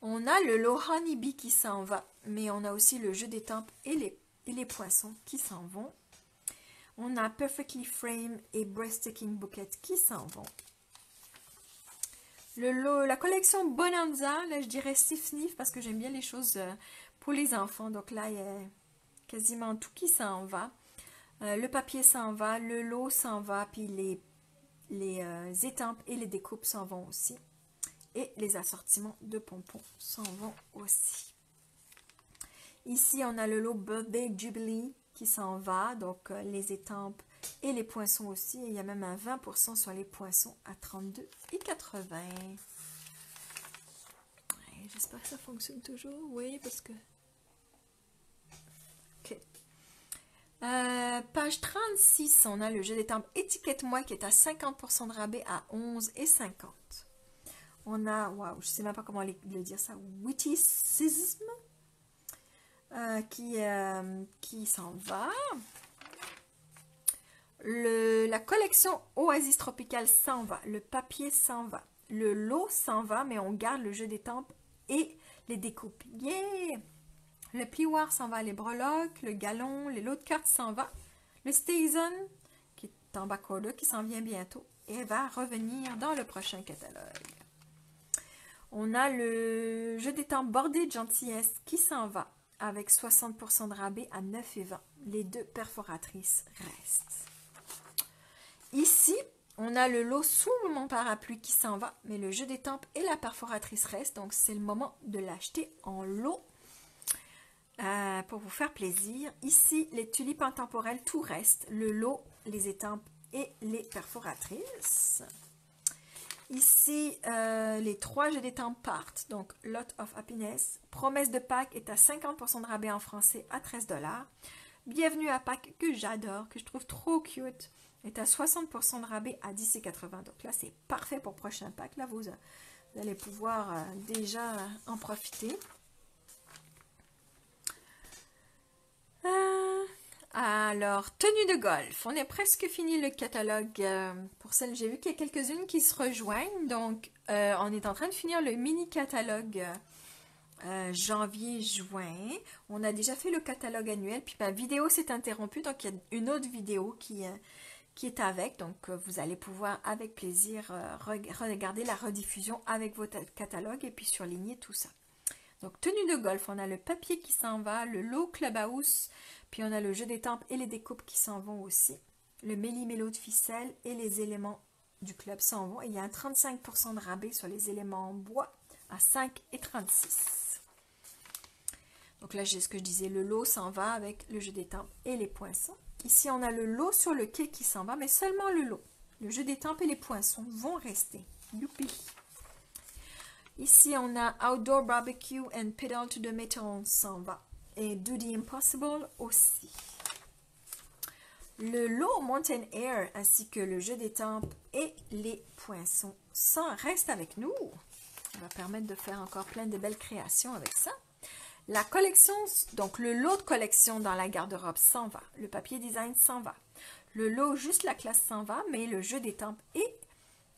On a le lot Honeybee qui s'en va, mais on a aussi le jeu d'étampes et les poinçons qui s'en vont. On a Perfectly Frame et Breathtaking Bouquet qui s'en vont. La collection Bonanza, là je dirais Sniff parce que j'aime bien les choses pour les enfants. Donc là, il y a quasiment tout qui s'en va. Le papier s'en va, le lot s'en va, puis les étampes et les découpes s'en vont aussi. Et les assortiments de pompons s'en vont aussi. Ici, on a le lot Birthday Jubilee qui s'en va, donc les étampes et les poinçons aussi. Il y a même un 20% sur les poinçons à 32,80. J'espère que ça fonctionne toujours. Oui, parce que... Ok. Page 36, on a le jeu d'étampes Étiquette-moi qui est à 50% de rabais à 11,50. On a, waouh, je ne sais même pas comment le dire ça, Witticism qui s'en va. La collection Oasis Tropicale s'en va. Le papier s'en va. le lot s'en va, mais on garde le jeu d'étampes et les découpes. Yeah! Le plioir s'en va, les breloques, le galon, les lots de cartes s'en va. Le Station, qui est en backorder, qui s'en vient bientôt et va revenir dans le prochain catalogue. On a le jeu d'étampes bordé de gentillesse qui s'en va avec 60% de rabais à 9,20. Les deux perforatrices restent. Ici, on a le lot sous mon parapluie qui s'en va, mais le jeu d'étampes et la perforatrice restent, donc c'est le moment de l'acheter en lot pour vous faire plaisir. Ici, les tulipes intemporelles, tout reste, le lot, les étampes et les perforatrices. Ici, les 3 jeux d'étampes partent, donc Lot of Happiness. Promesse de Pâques est à 50% de rabais en français à 13 $. Bienvenue à Pâques, que j'adore, que je trouve trop cute, est à 60% de rabais à 10,80 $. Donc là, c'est parfait pour prochain Pâques. Là, vous allez pouvoir déjà en profiter. Alors, tenue de golf. On est presque fini le catalogue. Pour celles, j'ai vu qu'il y a quelques-unes qui se rejoignent. Donc, on est en train de finir le mini-catalogue janvier-juin. On a déjà fait le catalogue annuel. Puis ma vidéo s'est interrompue. Donc, il y a une autre vidéo qui est avec. Donc, vous allez pouvoir avec plaisir regarder la rediffusion avec votre catalogue et puis surligner tout ça. Donc, tenue de golf, on a le papier qui s'en va, le lot Clubhouse, puis on a le jeu d'étampes et les découpes qui s'en vont aussi. Le méli-mélo de ficelle et les éléments du club s'en vont. Et il y a un 35% de rabais sur les éléments en bois à 5,36 $. Donc là, j'ai ce que je disais, le lot s'en va avec le jeu d'étampes et les poinçons. Ici, on a le lot sur le quai qui s'en va, mais seulement le lot. Le jeu d'étampes et les poinçons vont rester. Youpi! Ici, on a Outdoor Barbecue and Pedal to the Metal s'en va. Et Do the Impossible aussi. Le lot Mountain Air ainsi que le jeu d'étampes et les poinçons restent avec nous. Ça va permettre de faire encore plein de belles créations avec ça. La collection, donc le lot de collection dans la garde-robe s'en va. Le papier design s'en va. Le lot juste la classe s'en va, mais le jeu d'étampes et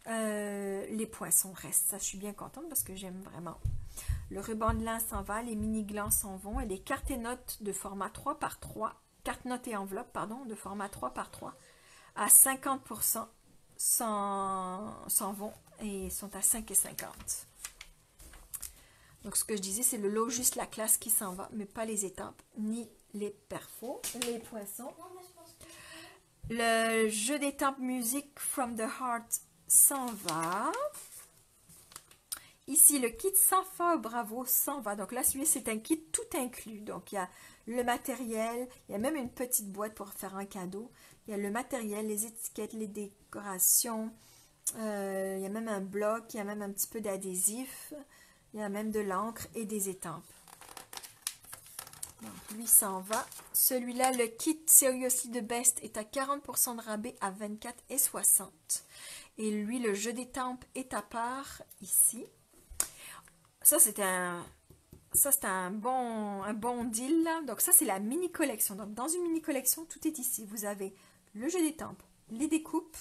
les poinçons restent. Ça, je suis bien contente parce que j'aime vraiment. Le ruban de lin s'en va, les mini-glans s'en vont et les cartes et notes de format 3x3, cartes notes et enveloppes, pardon, de format 3x3 à 50% s'en vont et sont à 5,50 $. Donc, ce que je disais, c'est le lot juste la classe qui s'en va, mais pas les étampes, ni les perfos, les poinçons. Le jeu d'étampes Music from the Heart s'en va. Ici, le kit Safa Bravo s'en va. Donc là, celui-là, c'est un kit tout inclus. Donc, il y a le matériel, il y a même une petite boîte pour faire un cadeau. Il y a le matériel, les étiquettes, les décorations. Il y a même un bloc, il y a même un petit peu d'adhésif. Il y a même de l'encre et des étampes. Donc, lui s'en va. Celui-là, le kit Seriously the Best est à 40% de rabais à 24,60 $. Et lui, le jeu d'étampes est à part ici. Ça, c'était un bon deal, là. Donc, ça, c'est la mini-collection. Donc, dans une mini-collection, tout est ici. Vous avez le jeu d'étampes, les découpes.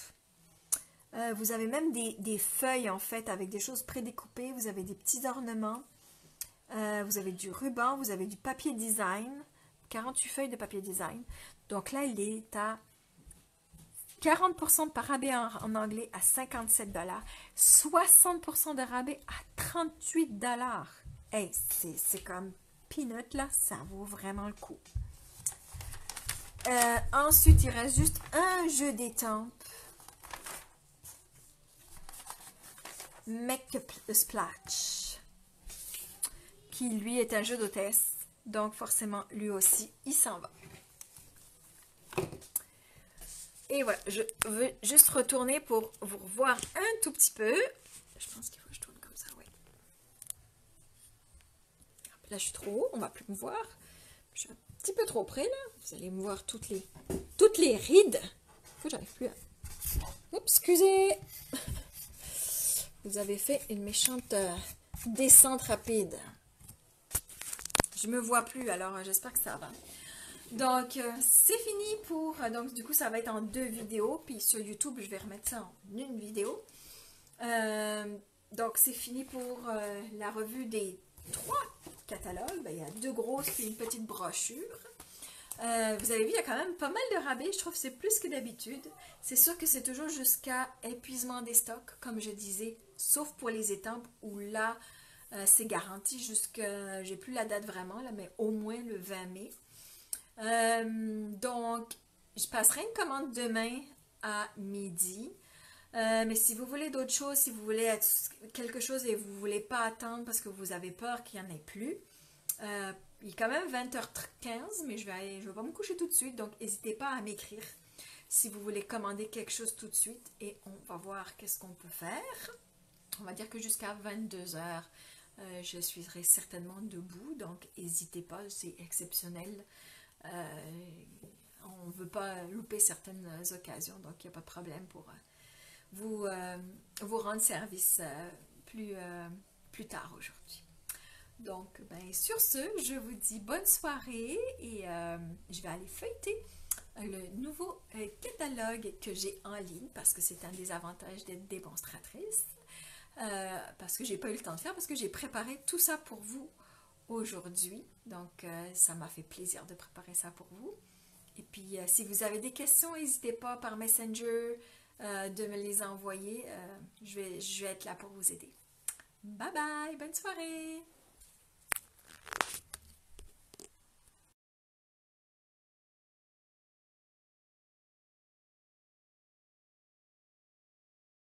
Vous avez même des feuilles, en fait, avec des choses prédécoupées. Vous avez des petits ornements. Vous avez du ruban. Vous avez du papier design. 48 feuilles de papier design. Donc, là, il est à 40% de rabais en anglais à 57 $. 60% de rabais à 38 $. Hey, c'est comme peanut, là. Ça vaut vraiment le coup. Ensuite, il reste juste un jeu d'étampes. Make a Splash. Qui, lui, est un jeu d'hôtesse. Donc, forcément, lui aussi, il s'en va. Et voilà, je veux juste retourner pour vous revoir un tout petit peu. Je pense qu'il faut que je tourne comme ça, oui. Là, je suis trop haut, on ne va plus me voir. Je suis un petit peu trop près, là. Vous allez me voir toutes les rides. Faut que j'arrive plus à... Oups, excusez. Vous avez fait une méchante descente rapide. Je me vois plus, alors j'espère que ça va. Donc, c'est fini pour... Donc, du coup, ça va être en 2 vidéos. Puis sur YouTube, je vais remettre ça en une vidéo. donc c'est fini pour la revue des 3 catalogues. Ben, il y a 2 grosses et une petite brochure. Vous avez vu, il y a quand même pas mal de rabais. Je trouve que c'est plus que d'habitude. C'est sûr que c'est toujours jusqu'à épuisement des stocks, comme je disais, sauf pour les étampes où là, c'est garanti jusqu'à, j'ai plus la date vraiment, là, mais au moins le 20 mai. Donc, je passerai une commande demain à midi. Mais si vous voulez d'autres choses, si vous voulez quelque chose et vous ne voulez pas attendre parce que vous avez peur qu'il n'y en ait plus, il est quand même 20h15, mais je vais pas me coucher tout de suite, donc n'hésitez pas à m'écrire si vous voulez commander quelque chose tout de suite et on va voir qu'est-ce qu'on peut faire. On va dire que jusqu'à 22h, je serai certainement debout, donc n'hésitez pas, c'est exceptionnel. On ne veut pas louper certaines occasions, donc il n'y a pas de problème pour vous rendre service plus tard aujourd'hui. Donc, ben, sur ce, je vous dis bonne soirée et je vais aller feuilleter le nouveau catalogue que j'ai en ligne parce que c'est un des avantages d'être démonstratrice. Parce que j'ai pas eu le temps de faire, parce que j'ai préparé tout ça pour vous aujourd'hui. Donc, ça m'a fait plaisir de préparer ça pour vous. Et puis, si vous avez des questions, n'hésitez pas par Messenger de me les envoyer. Je vais être là pour vous aider. Bye bye, bonne soirée!